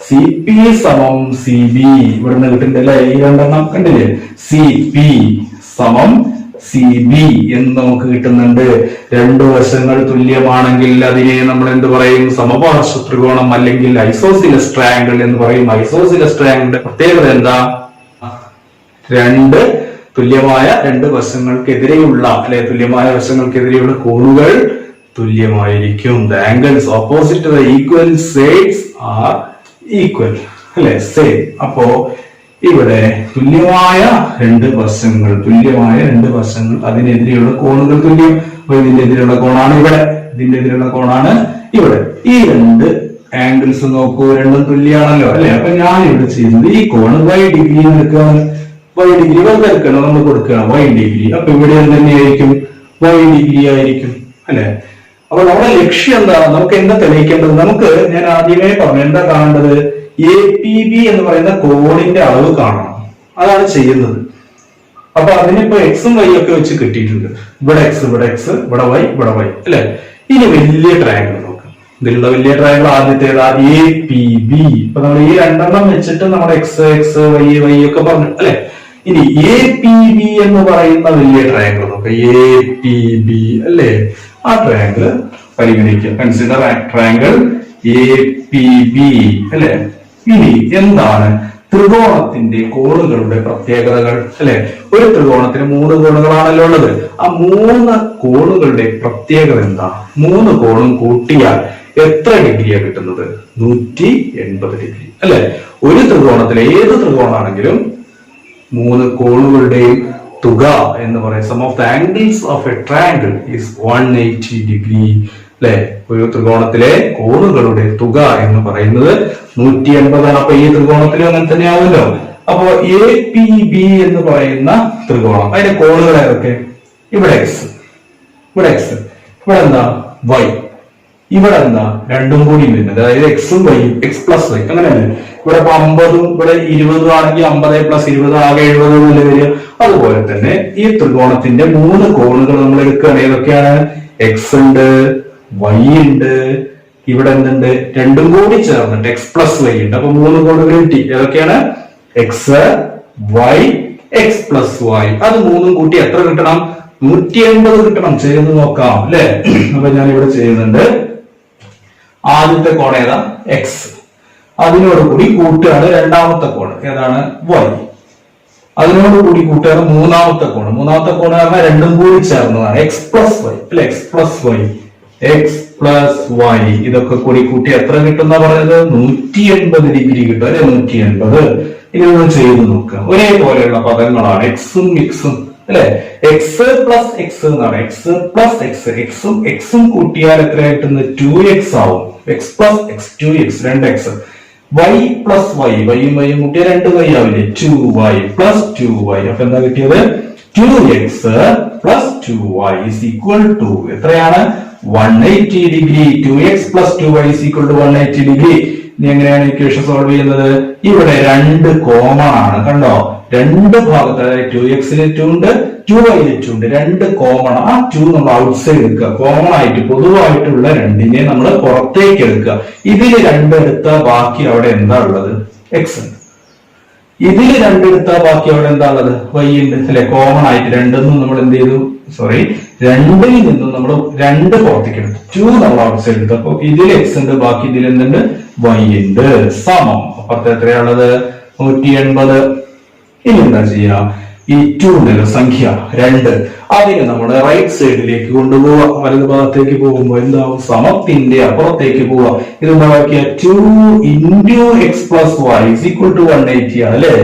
CP സമം CB ഇവിടുന്ന് കിട്ടുന്നില്ലേ, ഈ രണ്ടെണ്ണം കണ്ടില്ലേ. CP സമം CB എന്ന് നമുക്ക് കിട്ടുന്നുണ്ട്. രണ്ടു വശങ്ങൾ തുല്യമാണെങ്കിൽ അതിനെ നമ്മൾ എന്ത് പറയും? സമപാർശ്വ ത്രികോണം അല്ലെങ്കിൽ ഐസോസിലസ് ട്രയാങ്കിൾ എന്ന് പറയും. ഐസോസിലസ് ട്രയാങ്കിളിന്റെ പ്രത്യേകത എന്താ? തുല്യമായ രണ്ട് വശങ്ങൾക്കെതിരെയുള്ള അല്ലെ, തുല്യമായ വശങ്ങൾക്കെതിരെയുള്ള കോണുകൾ തുല്യമായിരിക്കും. The angles opposite to the equal sides are equal അല്ലെ, സെയിം. അപ്പോ ഇവിടെ തുല്യമായ രണ്ട് വശങ്ങൾ അതിനെതിരെയുള്ള കോണുകൾ തുല്യം. അപ്പൊ ഇതിന്റെ എതിരെയുള്ള കോണാണ് ഇവിടെ, ഇതിന്റെ എതിരെയുള്ള കോണാണ് ഇവിടെ. ഈ രണ്ട് ആംഗിൾസ് നോക്കൂ, രണ്ടും തുല്യമാണല്ലോ അല്ലെ. അപ്പൊ ഞാൻ ഇവിടെ ചെയ്യുന്നത് ഈ കോണ് Y ഡിഗ്രി എടുക്കുകയാണ്. Y ഡിഗ്രി വെറുതെടുക്കണം, നമ്മൾ കൊടുക്കുകയാണ് Y ഡിഗ്രി. അപ്പൊ ഇവിടെ തന്നെയായിരിക്കും Y ഡിഗ്രി ആയിരിക്കും അല്ലെ. അപ്പൊ നമ്മുടെ ലക്ഷ്യം എന്താണ്? നമുക്ക് എന്താ തെളിയിക്കേണ്ടത്? നമുക്ക് ഞാൻ ആദ്യമേ പറഞ്ഞു എന്താ കാണേണ്ടത്? APB എന്ന് പറയുന്ന കോണിന്റെ അളവ് കാണണം. അതാണ് ചെയ്യുന്നത്. അപ്പൊ അതിനിപ്പോ Xും Y ഒക്കെ വെച്ച് കിട്ടിയിട്ടുണ്ട്. ഇവിടെ X, ഇവിടെ X, ഇവിടെ Y, ഇവിടെ Y അല്ലെ. ഇനി വലിയ ട്രയാങ്കിൾ നോക്കാം. ഇതിലുള്ള വലിയ ട്രയാങ്കിൾ ആദ്യത്തേതാ? APB. ഇപ്പൊ നമ്മൾ ഈ രണ്ടെണ്ണം വെച്ചിട്ട് നമ്മുടെ X, Y ഒക്കെ പറഞ്ഞു അല്ലെ. ഇനി APB എന്ന് പറയുന്ന വലിയ ട്രയാങ്കിൾ നോക്കാം. APB അല്ലെ. ആ ട്രയാങ്കിൾ പരിഗണിക്കുക. കൺസിഡർ ട്രയാങ്കിൾ APB അല്ലെ. ഇനി എന്താണ് ത്രികോണത്തിന്റെ കോണുകളുടെ പ്രത്യേകതകൾ അല്ലെ. ഒരു ത്രികോണത്തിന് 3 കോണുകളാണല്ലോ ഉള്ളത്. ആ 3 കോണുകളുടെ പ്രത്യേകത എന്താ? 3 കോണും കൂട്ടിയാൽ എത്ര ഡിഗ്രിയാണ് കിട്ടുന്നത്? 180 ഡിഗ്രി അല്ലെ. ഒരു ത്രികോണത്തിലെ ഏത് ത്രികോണാണെങ്കിലും 3 കോണുകളുടെയും തുക എന്ന് പറയുന്നത് sum of the angles of a triangle is 180 degree അല്ലെ. ഒരു ത്രികോണത്തിലെ കോണുകളുടെ തുക എന്ന് പറയുന്നത് 180 ആണ്. അപ്പൊ ഈ ത്രികോണത്തിലും അങ്ങനെ തന്നെ ആവുമല്ലോ. അപ്പോ APB എന്ന് പറയുന്ന ത്രികോണം, അതിന്റെ കോണുകൾ ഏതൊക്കെ? ഇവിടെ X, ഇവിടെ X, ഇവിടെ എന്താ Y, ഇവിടെ എന്താ രണ്ടും കൂടി വരുന്നത്, അതായത് എക്സും വൈയും, എക്സ് പ്ലസ് വൈ അങ്ങനെയല്ലേ. ഇവിടെ 50ഉം ഇവിടെ 20 ആണെങ്കിൽ 50 + 20 ആകെ 70 എന്നല്ലേ വരിക. അതുപോലെ തന്നെ ഈ ത്രികോണത്തിന്റെ 3 കോണുകൾ നമ്മൾ എടുക്കുകയാണെങ്കിൽ ഏതൊക്കെയാണ്? എക്സ് ഉണ്ട്, വൈ ഉണ്ട്, ഇവിടെ എന്തുണ്ട്? രണ്ടും കൂടി ചേർന്നിട്ട് എക്സ് പ്ലസ് വൈ ഉണ്ട്. അപ്പൊ 3 കോണുകൾ കിട്ടി. ഏതൊക്കെയാണ്? X, y, x plus y. അത് 3ഉം കൂട്ടി എത്ര കിട്ടണം? 180 കിട്ടണം. ചെയ്ത് നോക്കാം അല്ലെ. അപ്പൊ ഞാൻ ഇവിടെ ചെയ്യുന്നുണ്ട്. ആദ്യത്തെ കോൺ ഏതാ? എക്സ്. അതിനോട് കൂടി കൂട്ടുകയാണ് രണ്ടാമത്തെ കോൺ ഏതാണ്? വൈ. അതിനോട് കൂടി കൂട്ടുകയാണ് മൂന്നാമത്തെ കോൺ. മൂന്നാമത്തെ കോൺ പറഞ്ഞാൽ രണ്ടും കൂടി ചേർന്നതാണ് എക്സ് പ്ലസ് വൈ അല്ലെ. X plus y, x plus y. ഇതൊക്കെ കൂടി കൂട്ടി എത്ര കിട്ടുന്ന പറഞ്ഞത്? 180 ഡിഗ്രി കിട്ടും അല്ലെ. 180. ഇനി ഒന്ന് ചെയ്ത് നോക്കുക. ഒരേപോലെയുള്ള പദങ്ങളാണ് എക്സും എക്സും അല്ലെ. എക്സ് പ്ലസ് എക്സ് എന്നാണ്. എക്സ് പ്ലസ് എക്സ്, എക്സും എക്സും കൂട്ടിയാൽ എത്ര കിട്ടുന്നത്? 2x ആവും. X plus x, 2x, 2x. Y plus y, വൈയും വൈയും കൂട്ടിയാൽ 2y ആവില്ലേ? 2y plus 2y. അപ്പൊ എന്താ കിട്ടിയത്? 2x plus 2y is equal to എത്രയാണ്? 180 degree. 2x plus 2y is equal to 180 degree. ഇനി എങ്ങനെയാണ് ഇക്വേഷൻ സോൾവ് ചെയ്യുന്നത്? ഇവിടെ 2 കോമൺ ആണ് കണ്ടോ. രണ്ട് ഭാഗത്ത്, അതായത് 2x-ൽ 2 ഉണ്ട്, 2y-ൽ 2 ഉണ്ട്. 2 കോമൺ. ആ 2 നമ്മൾ ഔട്ട് സൈഡ് എടുക്കുക. കോമൺ ആയിട്ട് പൊതുവായിട്ടുള്ള 2നെ നമ്മൾ പുറത്തേക്ക് എടുക്കുക. ഇതിൽ 2 എടുത്താൽ ബാക്കി അവിടെ എന്താ ഉള്ളത്? എക്സ് ഉണ്ട്. ഇതിൽ 2 എടുത്താൽ ബാക്കി അവിടെ എന്താ ഉള്ളത്? വൈ ഉണ്ട് അല്ലെ. കോമൺ ആയിട്ട് 2 നമ്മൾ എന്ത് ചെയ്തു? സോറി, 2ൽ നിന്നും നമ്മൾ 2 പുറത്തേക്ക് എടുത്തു. 2 നമ്മൾ ഔട്ട് സൈഡ് എടുത്തു. അപ്പൊ ഇതിൽ എക്സ് ഉണ്ട്, ബാക്കി ഇതിൽ എന്തുണ്ട്? വൈ ഉണ്ട്. സമം അപ്പുറത്ത് എത്രയാണുള്ളത്? 180. ഇനി എന്താ ചെയ്യാ? ഈ 2 ഉണ്ടല്ലോ സംഖ്യ 2, അതിനെ നമ്മൾ റൈറ്റ് സൈഡിലേക്ക് കൊണ്ടുപോവാ. വലത് ഭാഗത്തേക്ക് പോകുമ്പോൾ എന്താവും? സമത്തിന്റെ അപ്പുറത്തേക്ക് പോവാ. ഇത് എന്താക്കിയ 2 × x + y = 180 ആണ് അല്ലെ.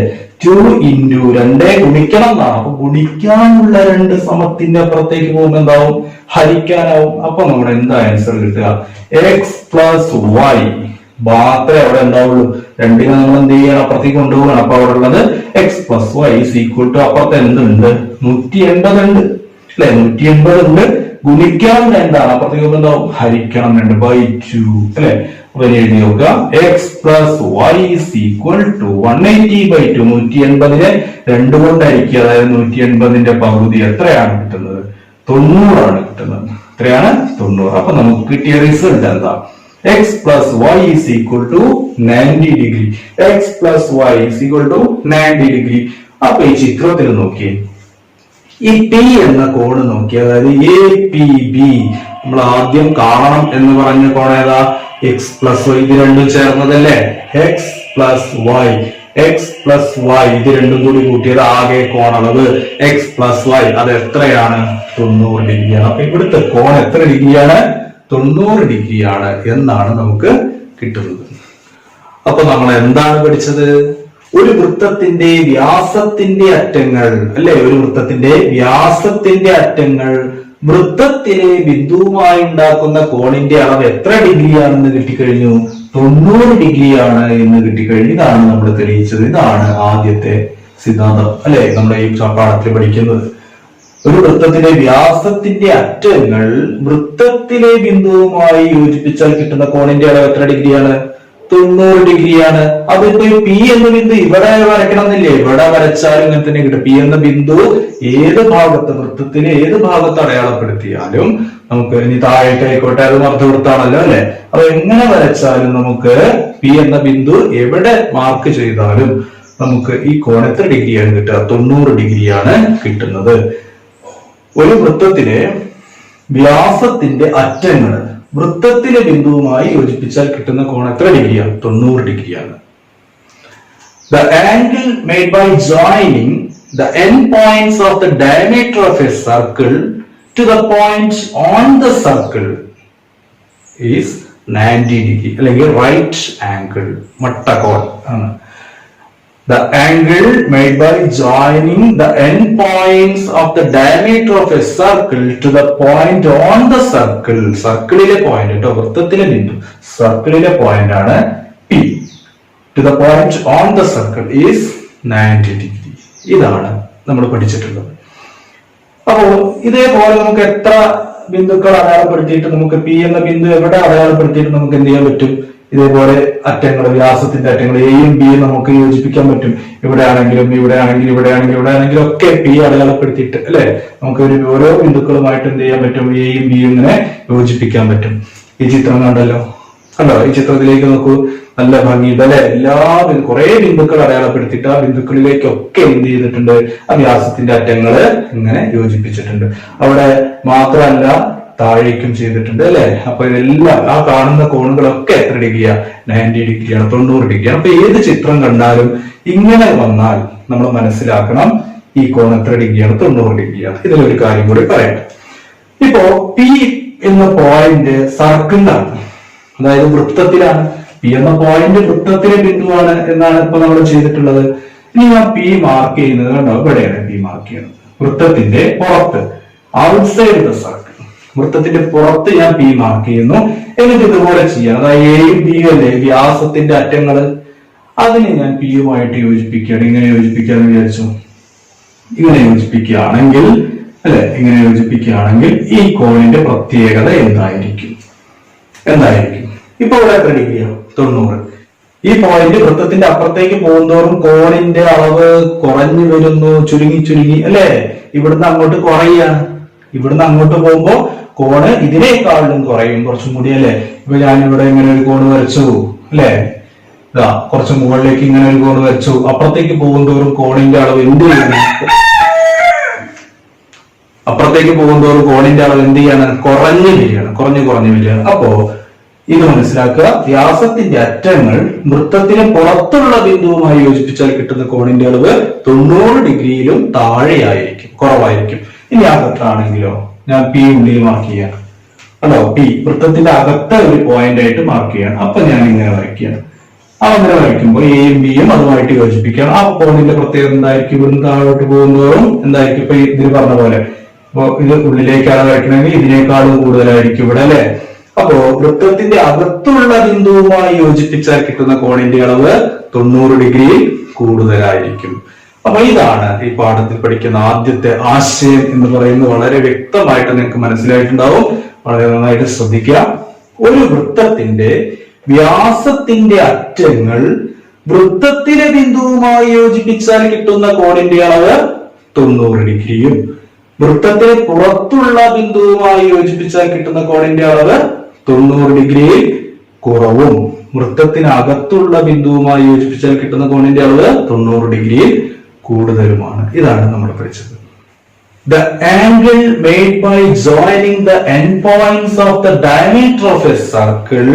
2 × 2 ഗുണിക്കണം എന്നാണ്. അപ്പൊ ഗുണിക്കാനുള്ള 2 സമത്തിന്റെ അപ്പുറത്തേക്ക് പോകുമ്പോൾ എന്താവും? ഹരിക്കാനാവും. അപ്പൊ നമ്മുടെ എന്താ ആൻസർ കിട്ടുക? x + y മാത്രമേ അവിടെ ഉണ്ടാവുള്ളൂ. 2നെ നമ്മൾ എന്ത് ചെയ്യണം? അപ്പുറത്തേക്ക് കൊണ്ടുപോകണം. അപ്പൊ അവിടെ ഉള്ളത് x + y = അപ്പുറത്ത് എന്തുണ്ട്? 180 ഉണ്ട് അല്ലെ. 180 ഉണ്ട്. ഗുണിക്കാൻ 2 ആണ്. അപ്പുറത്തേക്ക് പോകുമ്പോൾ എന്താവും? ഹരിക്കണം 2/2 അല്ലെ. അപ്പൊ എഴുതി നോക്കുക. x + y = 180/2. 180നെ 2 കൊണ്ട് ഹരിക്കുക. അതായത് 180ന്റെ പകുതി എത്രയാണ് കിട്ടുന്നത്? 90 ആണ് കിട്ടുന്നത്. എത്രയാണ്? 90. അപ്പൊ നമുക്ക് കിട്ടിയ റിസൾട്ട് എന്താ? x + y = 90 degree. x + y = 90 degree. അപ്പൊ ഈ ചിത്രത്തിൽ നോക്കി, ഈ P എന്ന കോണ് നോക്കി, അതായത് APB നമ്മൾ ആദ്യം കാണണം എന്ന് പറഞ്ഞ കോൺ ഏതാ? x + y. ഇത് രണ്ടും ചേർന്നതല്ലേ? x + y, x + y ഇത് രണ്ടും കൂടി കൂട്ടിയത് ആകെ കോണളവ് x + y. അത് എത്രയാണ്? 90 ഡിഗ്രിയാണ്. അപ്പൊ ഇവിടുത്തെ കോൺ എത്ര ഡിഗ്രിയാണ്? 90 ഡിഗ്രിയാണ് എന്നാണ് നമുക്ക് കിട്ടുന്നത്. അപ്പൊ നമ്മൾ എന്താണ് പഠിച്ചത്? ഒരു വൃത്തത്തിന്റെ വ്യാസത്തിന്റെ അറ്റങ്ങൾ അല്ലെ. ഒരു വൃത്തത്തിന്റെ വ്യാസത്തിന്റെ അറ്റങ്ങൾ വൃത്തത്തിലെ ബിന്ദുവുമായി ഉണ്ടാക്കുന്ന കോണിന്റെ അളവ് എത്ര ഡിഗ്രിയാണെന്ന് കിട്ടിക്കഴിഞ്ഞു? 90 ഡിഗ്രിയാണ് എന്ന് കിട്ടിക്കഴിഞ്ഞു. ഇതാണ് നമ്മൾ തെളിയിച്ചത്. ഇതാണ് ആദ്യത്തെ സിദ്ധാന്തം അല്ലെ നമ്മുടെ ഈ പാഠത്തിൽ പഠിക്കുന്നത്. ഒരു വൃത്തത്തിലെ വ്യാസത്തിന്റെ അറ്റങ്ങൾ വൃത്തത്തിലെ ബിന്ദുവുമായി യോജിപ്പിച്ചാൽ കിട്ടുന്ന കോണിന്റെ അളവ് എത്ര ഡിഗ്രിയാണ്? 90 ഡിഗ്രിയാണ്. അതിപ്പോ P എന്ന ബിന്ദു ഇവിടെ വരയ്ക്കണം എന്നില്ലേ? ഇവിടെ വരച്ചാലും ഇങ്ങനെ തന്നെ കിട്ടും. P എന്ന ബിന്ദു ഏത് ഭാഗത്ത്, വൃത്തത്തിലെ ഏത് ഭാഗത്ത് അടയാളപ്പെടുത്തിയാലും നമുക്ക്, ഇനി താഴേക്ക് ആയിക്കോട്ടെ, അത് മർദ്ദവൃത്താണല്ലോ അല്ലെ. അപ്പൊ എങ്ങനെ വരച്ചാലും നമുക്ക് P എന്ന ബിന്ദു എവിടെ മാർക്ക് ചെയ്താലും നമുക്ക് ഈ കോൺ എത്ര ഡിഗ്രിയാണ് കിട്ടുക? 90 ഡിഗ്രിയാണ് കിട്ടുന്നത്. ഒരു വൃത്തത്തിലെ വ്യാസത്തിന്റെ അറ്റങ്ങൾ വൃത്തത്തിലെ ബിന്ദുവുമായി യോജിപ്പിച്ചാൽ കിട്ടുന്ന കോൺ എത്ര ഡിഗ്രിയാണ്? 90 ഡിഗ്രിയാണ്. The angle made by joining the endpoints of the diameter of a circle to the point on the circle is 90 degree അല്ലെങ്കിൽ right angle മട്ടകോൺ ആണ്. The angle made by joining the endpoints of the diameter of a circle to the point on the circle. സർക്കിളിലെ point കേട്ടോ, വൃത്തത്തിലെ ബിന്ദു, സർക്കിളിലെ point ആണ് P. To the point on the circle is 90 degree. ഇതാണ് നമ്മൾ പഠിച്ചിട്ടുള്ളത്. അപ്പോ ഇതേപോലെ നമുക്ക് എത്ര ബിന്ദുക്കൾ അടയാളപ്പെടുത്തിയിട്ട് നമുക്ക് പി എന്ന ബിന്ദു എവിടെ അടയാളപ്പെടുത്തിയിട്ട് നമുക്ക് എന്ത് ചെയ്യാൻ പറ്റും? ഇതേപോലെ അറ്റങ്ങൾ, വ്യാസത്തിന്റെ അറ്റങ്ങൾ എയും ബിയും നമുക്ക് യോജിപ്പിക്കാൻ പറ്റും. ഇവിടെ ആണെങ്കിലും ഇവിടെ ആണെങ്കിലും ഇവിടെ ആണെങ്കിലും ഇവിടെ ആണെങ്കിലും ഒക്കെ പി അടയാളപ്പെടുത്തിയിട്ട് അല്ലെ നമുക്ക് ഓരോ ബിന്ദുക്കളുമായിട്ട് എന്ത് ചെയ്യാൻ പറ്റും? എയും ബിയും ഇങ്ങനെ യോജിപ്പിക്കാൻ പറ്റും. ഈ ചിത്രം കണ്ടല്ലോ, കണ്ടോ? ഈ ചിത്രത്തിലേക്ക് നോക്കൂ, നല്ല ഭംഗിയുണ്ട് അല്ലെ? കുറെ ബിന്ദുക്കൾ അടയാളപ്പെടുത്തിയിട്ട് ആ ബിന്ദുക്കളിലേക്കൊക്കെ എന്ത് ചെയ്തിട്ടുണ്ട്? ആ വ്യാസത്തിന്റെ അറ്റങ്ങള് ഇങ്ങനെ യോജിപ്പിച്ചിട്ടുണ്ട്. അവിടെ മാത്രമല്ല താഴേക്കും ചെയ്തിട്ടുണ്ട് അല്ലെ? അപ്പൊ ഇതെല്ലാം ആ കാണുന്ന കോണുകളൊക്കെ എത്ര ഡിഗ്രിയാ? 90 ഡിഗ്രിയാണ്, 90 ഡിഗ്രിയാണ്. അപ്പൊ ഏത് ചിത്രം കണ്ടാലും ഇങ്ങനെ വന്നാൽ നമ്മൾ മനസ്സിലാക്കണം ഈ കോൺ എത്ര ഡിഗ്രിയാണ്? 90 ഡിഗ്രിയാണ്. ഇതിലൊരു കാര്യം കൂടി പറയട്ടെ. ഇപ്പോ പി എന്ന പോയിന്റ് സർക്കിളിലാണ്, അതായത് വൃത്തത്തിലാണ്. പി എന്ന പോയിന്റ് വൃത്തത്തിലെ ബിന്ദുവാണ് എന്നാണ് ഇപ്പൊ നമ്മൾ ചെയ്തിട്ടുള്ളത്. ഇനി ഞാൻ പി മാർക്ക് ചെയ്യുന്നത് കണ്ടോ, ഇവിടെയാണ് പി മാർക്ക് ചെയ്യുന്നത്, വൃത്തത്തിന്റെ പുറത്ത്, ഔട്ട്സൈഡ് ദ സർക്കിൾ. വൃത്തത്തിന്റെ പുറത്ത് ഞാൻ പി മാർക്ക് ചെയ്യുന്നു. എന്നിട്ട് ഇതുപോലെ ചെയ്യാം. അതായത് എയും ബിയും അല്ലേ വ്യാസത്തിന്റെ അറ്റങ്ങള്, അതിനെ ഞാൻ പിയുമായിട്ട് യോജിപ്പിക്കുകയാണ്. ഇങ്ങനെ യോജിപ്പിക്കാന്ന് വിചാരിച്ചു. ഇങ്ങനെ യോജിപ്പിക്കുകയാണെങ്കിൽ അല്ലെ, ഇങ്ങനെ യോജിപ്പിക്കുകയാണെങ്കിൽ ഈ കോണിന്റെ പ്രത്യേകത എന്തായിരിക്കും? ഇപ്പൊ ഇവിടെ എത്ര ഡിഗ്രിയാണ്? 90. ഈ പോയിന്റ് വൃത്തത്തിന്റെ അപ്പുറത്തേക്ക് പോകുന്തോറും കോണിന്റെ അളവ് കുറഞ്ഞു വരുന്നു, ചുരുങ്ങി അല്ലെ? ഇവിടുന്ന് അങ്ങോട്ട് കുറയാണ്. ഇവിടുന്ന് അങ്ങോട്ട് പോകുമ്പോ കോണ് ഇതിനേക്കാളും കുറയും കുറച്ചും കൂടി അല്ലെ? ഇപ്പൊ ഞാനിവിടെ ഇങ്ങനെ ഒരു കോണ് വരച്ചു അല്ലെ, ഇതാ കുറച്ച് മുകളിലേക്ക് ഇങ്ങനെ ഒരു കോണ് വരച്ചു. അപ്പുറത്തേക്ക് പോകുന്തോറും കോണിന്റെ അളവ് എന്ത് ചെയ്യണം? അപ്പുറത്തേക്ക് പോകുന്തോറും കോണിന്റെ അളവ് എന്ത് ചെയ്യാണ്? കുറഞ്ഞു വരികയാണ്. അപ്പോ ഇത് മനസ്സിലാക്കുക, വ്യാസത്തിന്റെ അറ്റങ്ങൾ വൃത്തത്തിന് പുറത്തുള്ള ബിന്ദുവുമായി യോജിപ്പിച്ചാൽ കിട്ടുന്ന കോണിന്റെ അളവ് 90 ഡിഗ്രിയിലും താഴെയായിരിക്കും, കുറവായിരിക്കും. ഇനി അകത്താണെങ്കിലോ, ഞാൻ പി ഉള്ളിൽ മാർക്ക് ചെയ്യാണ്. അല്ലോ, പി വൃത്തത്തിന്റെ അകത്തെ ഒരു പോയിന്റ് ആയിട്ട് മാർക്ക് ചെയ്യാണ്. അപ്പൊ ഞാൻ ഇങ്ങനെ വരയ്ക്കുകയാണ്. അങ്ങനെ വരയ്ക്കുമ്പോൾ എയും ബിയും അതുമായിട്ട് യോജിപ്പിക്കുകയാണ്. ആ കോണിന്റെ പ്രത്യേകത എന്തായിരിക്കും? ഇവിടുന്ന് താഴോട്ട് പോകുന്നതോറും എന്തായിരിക്കും? ഇപ്പൊ ഇതിന് പറഞ്ഞ പോലെ, അപ്പൊ ഇത് ഉള്ളിലേക്കാണ് വരയ്ക്കണമെങ്കിൽ ഇതിനേക്കാളും കൂടുതലായിരിക്കും ഇവിടെ അല്ലെ? അപ്പോ വൃത്തത്തിന്റെ അകത്തുള്ള ബിന്ദുവുമായി യോജിപ്പിച്ചാൽ കിട്ടുന്ന കോണിന്റെ അളവ് 90 ഡിഗ്രി കൂടുതലായിരിക്കും. അപ്പൊ ഇതാണ് ഈ പാഠത്തിൽ പഠിക്കുന്ന ആദ്യത്തെ ആശയം എന്ന് പറയുന്നത്. വളരെ വ്യക്തമായിട്ട് നിങ്ങൾക്ക് മനസ്സിലായിട്ടുണ്ടാവും. വളരെ നന്നായിട്ട് ശ്രദ്ധിക്കുക. ഒരു വൃത്തത്തിന്റെ വ്യാസത്തിന്റെ അറ്റങ്ങൾ വൃത്തത്തിലെ ബിന്ദുവുമായി യോജിപ്പിച്ചാൽ കിട്ടുന്ന കോണിന്റെ അളവ് 90 ഡിഗ്രിയും വൃത്തത്തിന് പുറത്തുള്ള ബിന്ദുവുമായി യോജിപ്പിച്ചാൽ കിട്ടുന്ന കോണിന്റെ അളവ് 90 ഡിഗ്രിയിൽ കുറവും വൃത്തത്തിനകത്തുള്ള ബിന്ദുവുമായി യോജിപ്പിച്ചാൽ കിട്ടുന്ന കോണിന്റെ അളവ് 90 ഡിഗ്രിയിൽ കൂടുതലുമാണ്. ഇതാണ് നമ്മൾ പഠിച്ചത്. The angle made by joining the endpoints of the diameter of a circle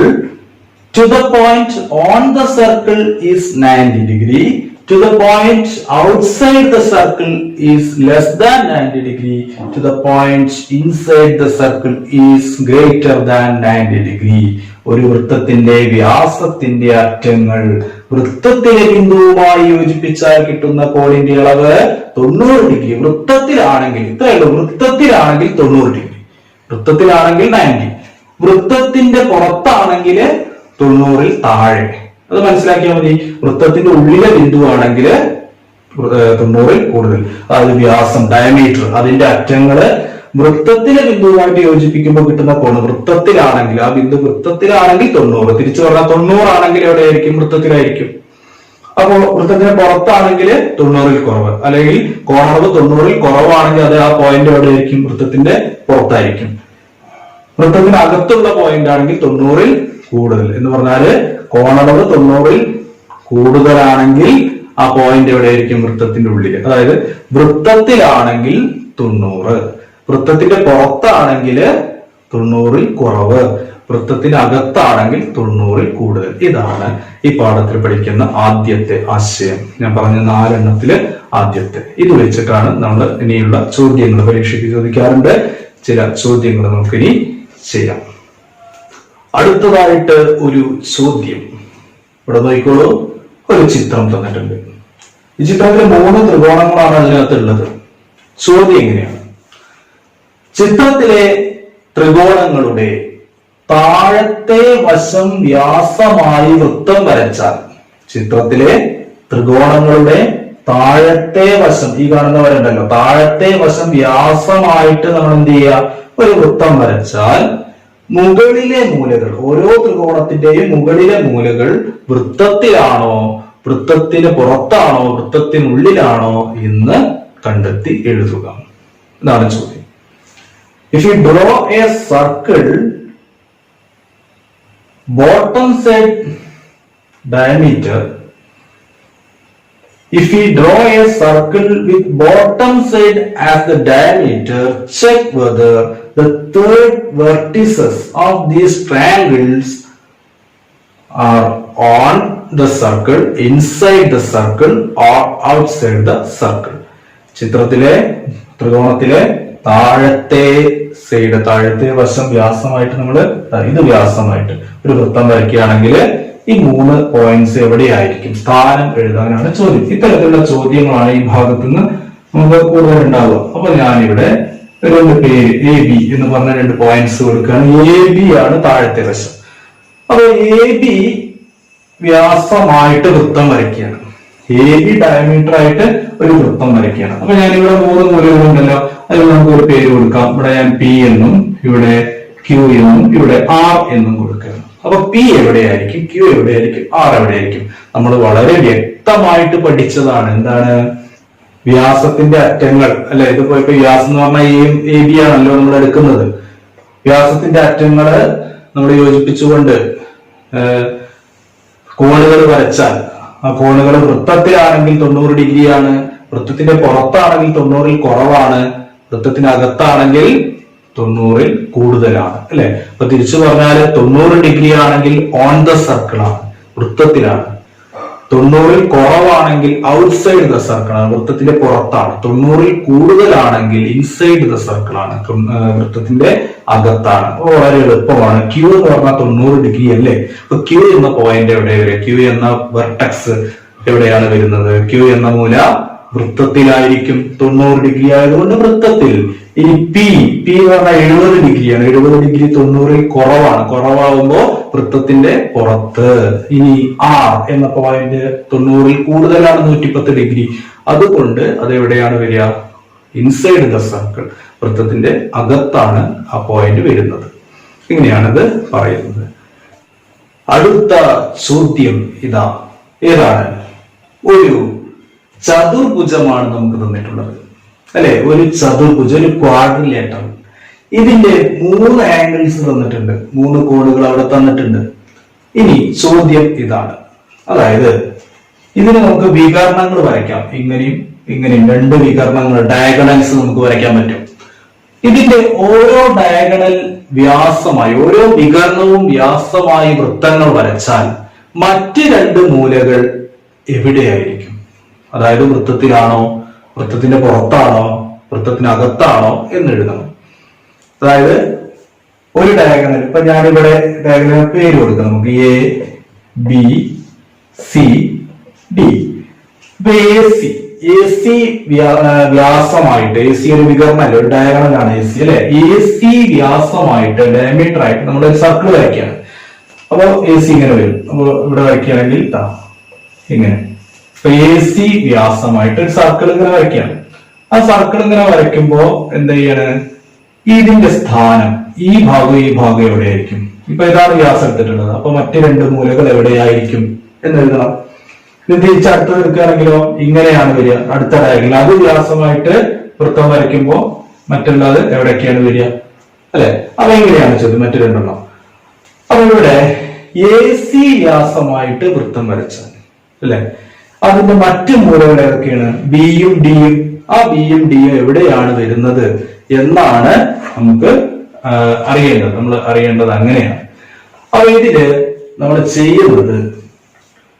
to the point on the circle is 90 degree. To the point outside the circle is less than 90 degree. To the point inside the circle is greater than 90 degree. ഒരു വൃത്തത്തിന്റെ വ്യാസത്തിന്റെ അറ്റങ്ങൾ വൃത്തത്തിലെ ബിന്ദുവുമായി യോജിപ്പിച്ചാൽ കിട്ടുന്ന കോണിന്റെ അളവ് 90 degree. വൃത്തത്തിലാണെങ്കിൽ ഇത്രയുള്ളൂ, വൃത്തത്തിലാണെങ്കിൽ 90 degree, വൃത്തത്തിലാണെങ്കിൽ 90, വൃത്തത്തിന്റെ പുറത്താണെങ്കിൽ 90ൽ താഴെ. അത് മനസ്സിലാക്കിയാൽ മതി. വൃത്തത്തിന്റെ ഉള്ളിലെ ബിന്ദുവാണെങ്കിൽ 90ൽ കൂടുതൽ. അതായത് വ്യാസം, ഡയമീറ്റർ, അതിന്റെ അറ്റങ്ങള് വൃത്തത്തിലെ ബിന്ദുവുമായിട്ട് യോജിപ്പിക്കുമ്പോൾ കിട്ടുന്ന കോണ് വൃത്തത്തിലാണെങ്കിൽ, ആ ബിന്ദു വൃത്തത്തിലാണെങ്കിൽ 90, തിരിച്ചു പറഞ്ഞാൽ 90 ആണെങ്കിൽ എവിടെയായിരിക്കും? വൃത്തത്തിലായിരിക്കും. അപ്പോ വൃത്തത്തിന് പുറത്താണെങ്കിൽ 90ൽ കുറവ്, അല്ലെങ്കിൽ കോണളവ് 90ൽ കുറവാണെങ്കിൽ അത് ആ പോയിന്റ് എവിടെയായിരിക്കും? വൃത്തത്തിന്റെ പുറത്തായിരിക്കും. വൃത്തത്തിന് അകത്തുള്ള പോയിന്റ് ആണെങ്കിൽ 90ൽ കൂടുതൽ എന്ന് പറഞ്ഞാല് കോണളവ് 90ൽ കൂടുതലാണെങ്കിൽ ആ പോയിന്റ് എവിടെയായിരിക്കും? വൃത്തത്തിന്റെ ഉള്ളിൽ. അതായത് വൃത്തത്തിലാണെങ്കിൽ 90, വൃത്തത്തിന്റെ പുറത്താണെങ്കിൽ 90ൽ കുറവ്. വൃത്തത്തിന് അകത്താണെങ്കിൽ 90-ൽ കൂടുതൽ. ഇതാണ് ഈ പാഠത്തിൽ പഠിക്കുന്ന ആദ്യത്തെ ആശയം. ഞാൻ പറഞ്ഞ 4 ആദ്യത്തെ. ഇത് വെച്ചിട്ടാണ് നമ്മൾ ഇനിയുള്ള ചോദ്യങ്ങൾ പരീക്ഷയ്ക്ക് ചോദിക്കാറുണ്ട്. ചില ചോദ്യങ്ങൾ നമുക്കിനി ചെയ്യാം. അടുത്തതായിട്ട് ഒരു ചോദ്യം ഇവിടെ നോക്കിക്കോളൂ. ഒരു ചിത്രം തന്നിട്ടുണ്ട്. ഈ ചിത്രത്തിൽ 3 ത്രികോണങ്ങളാണ് അതിനകത്തുള്ളത്. ചോദ്യം എങ്ങനെയാണ്? ചിത്രത്തിലെ ത്രികോണങ്ങളുടെ താഴത്തെ വശം വ്യാസമായി വൃത്തം വരച്ചാൽ, ചിത്രത്തിലെ ത്രികോണങ്ങളുടെ താഴത്തെ വശം, ഈ കാണുന്ന വരണ്ടല്ലോ, താഴത്തെ വശം വ്യാസമായിട്ട് നമ്മൾ എന്ത് ചെയ്യുക? ഒരു വൃത്തം വരച്ചാൽ മുകളിലെ മൂലകൾ, ഓരോ ത്രികോണത്തിന്റെയും മുകളിലെ മൂലകൾ വൃത്തത്തിലാണോ, വൃത്തത്തിന് പുറത്താണോ, വൃത്തത്തിനുള്ളിലാണോ എന്ന് കണ്ടെത്തി എഴുതുക. ഇതാണ് ചോദ്യം. If you draw a circle, bottom side diameter, if we draw a circle with bottom side as the diameter, check whether the third vertices of these triangles are on the circle, inside the circle or outside the circle. ചിത്രത്തിലെ ത്രികോണത്തിലെ താഴത്തെ side, താഴത്തെ വശം വ്യാസമായിട്ട് നമ്മൾ ഇത് വ്യാസമായിട്ട് ഒരു വൃത്തം വരയ്ക്കുകയാണെങ്കിൽ ഈ 3 പോയിന്റ്സ് എവിടെയായിരിക്കും? സ്ഥാനം എഴുതാനാണ് ചോദ്യം. ഇത്തരത്തിലുള്ള ചോദ്യങ്ങളാണ് ഈ ഭാഗത്ത് നിന്ന് നമുക്ക് കൂടുതൽ ഉണ്ടാവുക. അപ്പൊ ഞാനിവിടെ 2 പേര് AB എന്ന് പറഞ്ഞ 2 പോയിന്റ്സ് കൊടുക്കുകയാണ്. AB ആണ് താഴത്തെ വശം. അപ്പൊ AB വ്യാസമായിട്ട് വൃത്തം വരയ്ക്കുകയാണ്. AB ഡയമീറ്റർ ആയിട്ട് ഒരു വൃത്തം വരയ്ക്കുകയാണ്. അപ്പൊ ഞാനിവിടെ 3 മൂലകളുണ്ടല്ലോ, അതിൽ നമുക്ക് ഒരു പേര് കൊടുക്കാം. ഇവിടെ ഞാൻ P എന്നും, ഇവിടെ Q എന്നും, ഇവിടെ R എന്നും കൊടുക്കുകയാണ്. അപ്പൊ P എവിടെയായിരിക്കും, Q എവിടെയായിരിക്കും, R എവിടെയായിരിക്കും? നമ്മൾ വളരെ വ്യക്തമായിട്ട് പഠിച്ചതാണ്. എന്താണ്? വ്യാസത്തിന്റെ അറ്റങ്ങൾ അല്ലെ? ഇതിപ്പോ വ്യാസം എന്ന് പറഞ്ഞാൽ AB ആണല്ലോ നമ്മൾ എടുക്കുന്നത്. വ്യാസത്തിന്റെ അറ്റങ്ങള് നമ്മൾ യോജിപ്പിച്ചുകൊണ്ട് കോണുകൾ വരച്ചാൽ, ആ കോണുകൾ വൃത്തത്തിലാണെങ്കിൽ 90 ഡിഗ്രിയാണ്, വൃത്തത്തിന്റെ പുറത്താണെങ്കിൽ 90-ൽ കുറവാണ്, വൃത്തത്തിനകത്താണെങ്കിൽ 90-ൽ കൂടുതലാണ് അല്ലെ? അപ്പൊ തിരിച്ചു പറഞ്ഞാല് 90 ഡിഗ്രി ആണെങ്കിൽ ഓൺ ദ സർക്കിൾ ആണ്, വൃത്തത്തിലാണ്. 90-ൽ കുറവാണെങ്കിൽ ഔട്ട്സൈഡ് ദ സർക്കിൾ ആണ്, വൃത്തത്തിന്റെ പുറത്താണ്. 90-ൽ കൂടുതലാണെങ്കിൽ ഇൻസൈഡ് ദ സർക്കിൾ ആണ്, വൃത്തത്തിന്റെ അകത്താണ്. വളരെ എളുപ്പമാണ്. Q എന്ന് പറഞ്ഞാൽ 90 ഡിഗ്രി അല്ലേ? അപ്പൊ Q എന്ന പോയിന്റ് എവിടെ വരിക? Q എന്ന വെർട്ടക്സ് എവിടെയാണ് വരുന്നത്? Q എന്ന മൂല വൃത്തത്തിലായിരിക്കും. 90 ഡിഗ്രി ആയതുകൊണ്ട് വൃത്തത്തിൽ. ഇനി P എന്ന് പറഞ്ഞാൽ 70 ഡിഗ്രിയാണ്. 70 ഡിഗ്രി 90-ൽ കുറവാണ്. കുറവാകുമ്പോ വൃത്തത്തിന്റെ പുറത്ത്. ഇനി R എന്ന പോയിന്റ് 90-ൽ കൂടുതലാണ്, 110 ഡിഗ്രി. അതുകൊണ്ട് അത് എവിടെയാണ് വരിക? ഇൻസൈഡ് ദ സർക്കിൾ, വൃത്തത്തിന്റെ അകത്താണ് ആ പോയിന്റ് വരുന്നത്. ഇങ്ങനെയാണിത് പറയുന്നത്. അടുത്ത ചോദ്യം ഇതാ. ഏതാണ്? ഒരു ചതുർഭുജമാണ് നമുക്ക് തന്നിട്ടുള്ളത് അല്ലെ? ഒരു ചതുർഭുജം, ഒരു ക്വാഡ്രിലേറ്റർ. ഇതിന്റെ 3 ആംഗിൾസ് തന്നിട്ടുണ്ട്, 3 കോണുകൾ അവിടെ തന്നിട്ടുണ്ട്. ഇനി ചോദ്യം ഇതാണ്. അതായത് ഇതിന് നമുക്ക് വികരണങ്ങൾ വരയ്ക്കാം. ഇങ്ങനെയും ഇങ്ങനെയും 2 വികരണങ്ങൾ, ഡയഗണൽസ് നമുക്ക് വരയ്ക്കാൻ പറ്റും. ഇതിന്റെ ഓരോ ഡയഗണൽ വ്യാസമായി, ഓരോ വികരണവും വ്യാസമായി വൃത്തങ്ങൾ വരച്ചാൽ മറ്റ് 2 മൂലകൾ എവിടെയായിരിക്കും? അതായത് വൃത്തത്തിലാണോ, വൃത്തത്തിന്റെ പുറത്താണോ, വൃത്തത്തിനകത്താണോ എന്ന് എഴുതണം. അതായത് ഒരു ഡയഗണൽ, ഇപ്പൊ ഞാനിവിടെ ഡയഗണൽ പേര് കൊടുക്കാം നമുക്ക്. ABCD. AC വ്യാസമായിട്ട്, AC ഒരു വികരണമല്ല, ഒരു ഡയഗണലാണ് AC അല്ലെ? AC വ്യാസമായിട്ട്, ഡയമീറ്റർ ആയിട്ട് നമ്മൾ ഒരു സർക്കിൾ വരയ്ക്കുകയാണ്. അപ്പൊ AC ഇങ്ങനെ വരും. അപ്പൊ ഇവിടെ വരയ്ക്കുകയാണെങ്കിൽ ഇങ്ങനെ. അപ്പൊ AC വ്യാസമായിട്ട് ഒരു സർക്കിൾ ഇങ്ങനെ വരയ്ക്കുകയാണ്. ആ സർക്കിൾ ഇങ്ങനെ വരയ്ക്കുമ്പോ എന്ത് ചെയ്യാണ്? ഇതിന്റെ സ്ഥാനം, ഈ ഭാഗം എവിടെയായിരിക്കും? ഇപ്പൊ ഇതാണ് വ്യാസം എടുത്തിട്ടുള്ളത്. അപ്പൊ മറ്റ് 2 മൂലകൾ എവിടെയായിരിക്കും എന്ന് എഴുതണം. ഇത് തിരിച്ചടുത്തത് എടുക്കുകയാണെങ്കിലോ ഇങ്ങനെയാണ് വരിക. അടുത്ത ഡയഗണൽ അത് വ്യാസമായിട്ട് വൃത്തം വരയ്ക്കുമ്പോ മറ്റുള്ളത് എവിടേക്കാണ് വരിക അല്ലെ? അപ്പൊ എങ്ങനെയാണ് ചോദ്യം? മറ്റു 2 എണ്ണം. അപ്പൊ ഇവിടെ AC വ്യാസമായിട്ട് വൃത്തം വരച്ചാൽ അല്ലെ, അതിന്റെ മറ്റു മൂലകൾ ഏതൊക്കെയാണ്? ബിയും ഡിയും. ആ ബിയും ഡിയും എവിടെയാണ് വരുന്നത് എന്നാണ് നമുക്ക് അറിയേണ്ടത്. നമ്മൾ അറിയേണ്ടത് അങ്ങനെയാണ്. അപ്പൊ ഇതില് നമ്മൾ ചെയ്യുന്നത്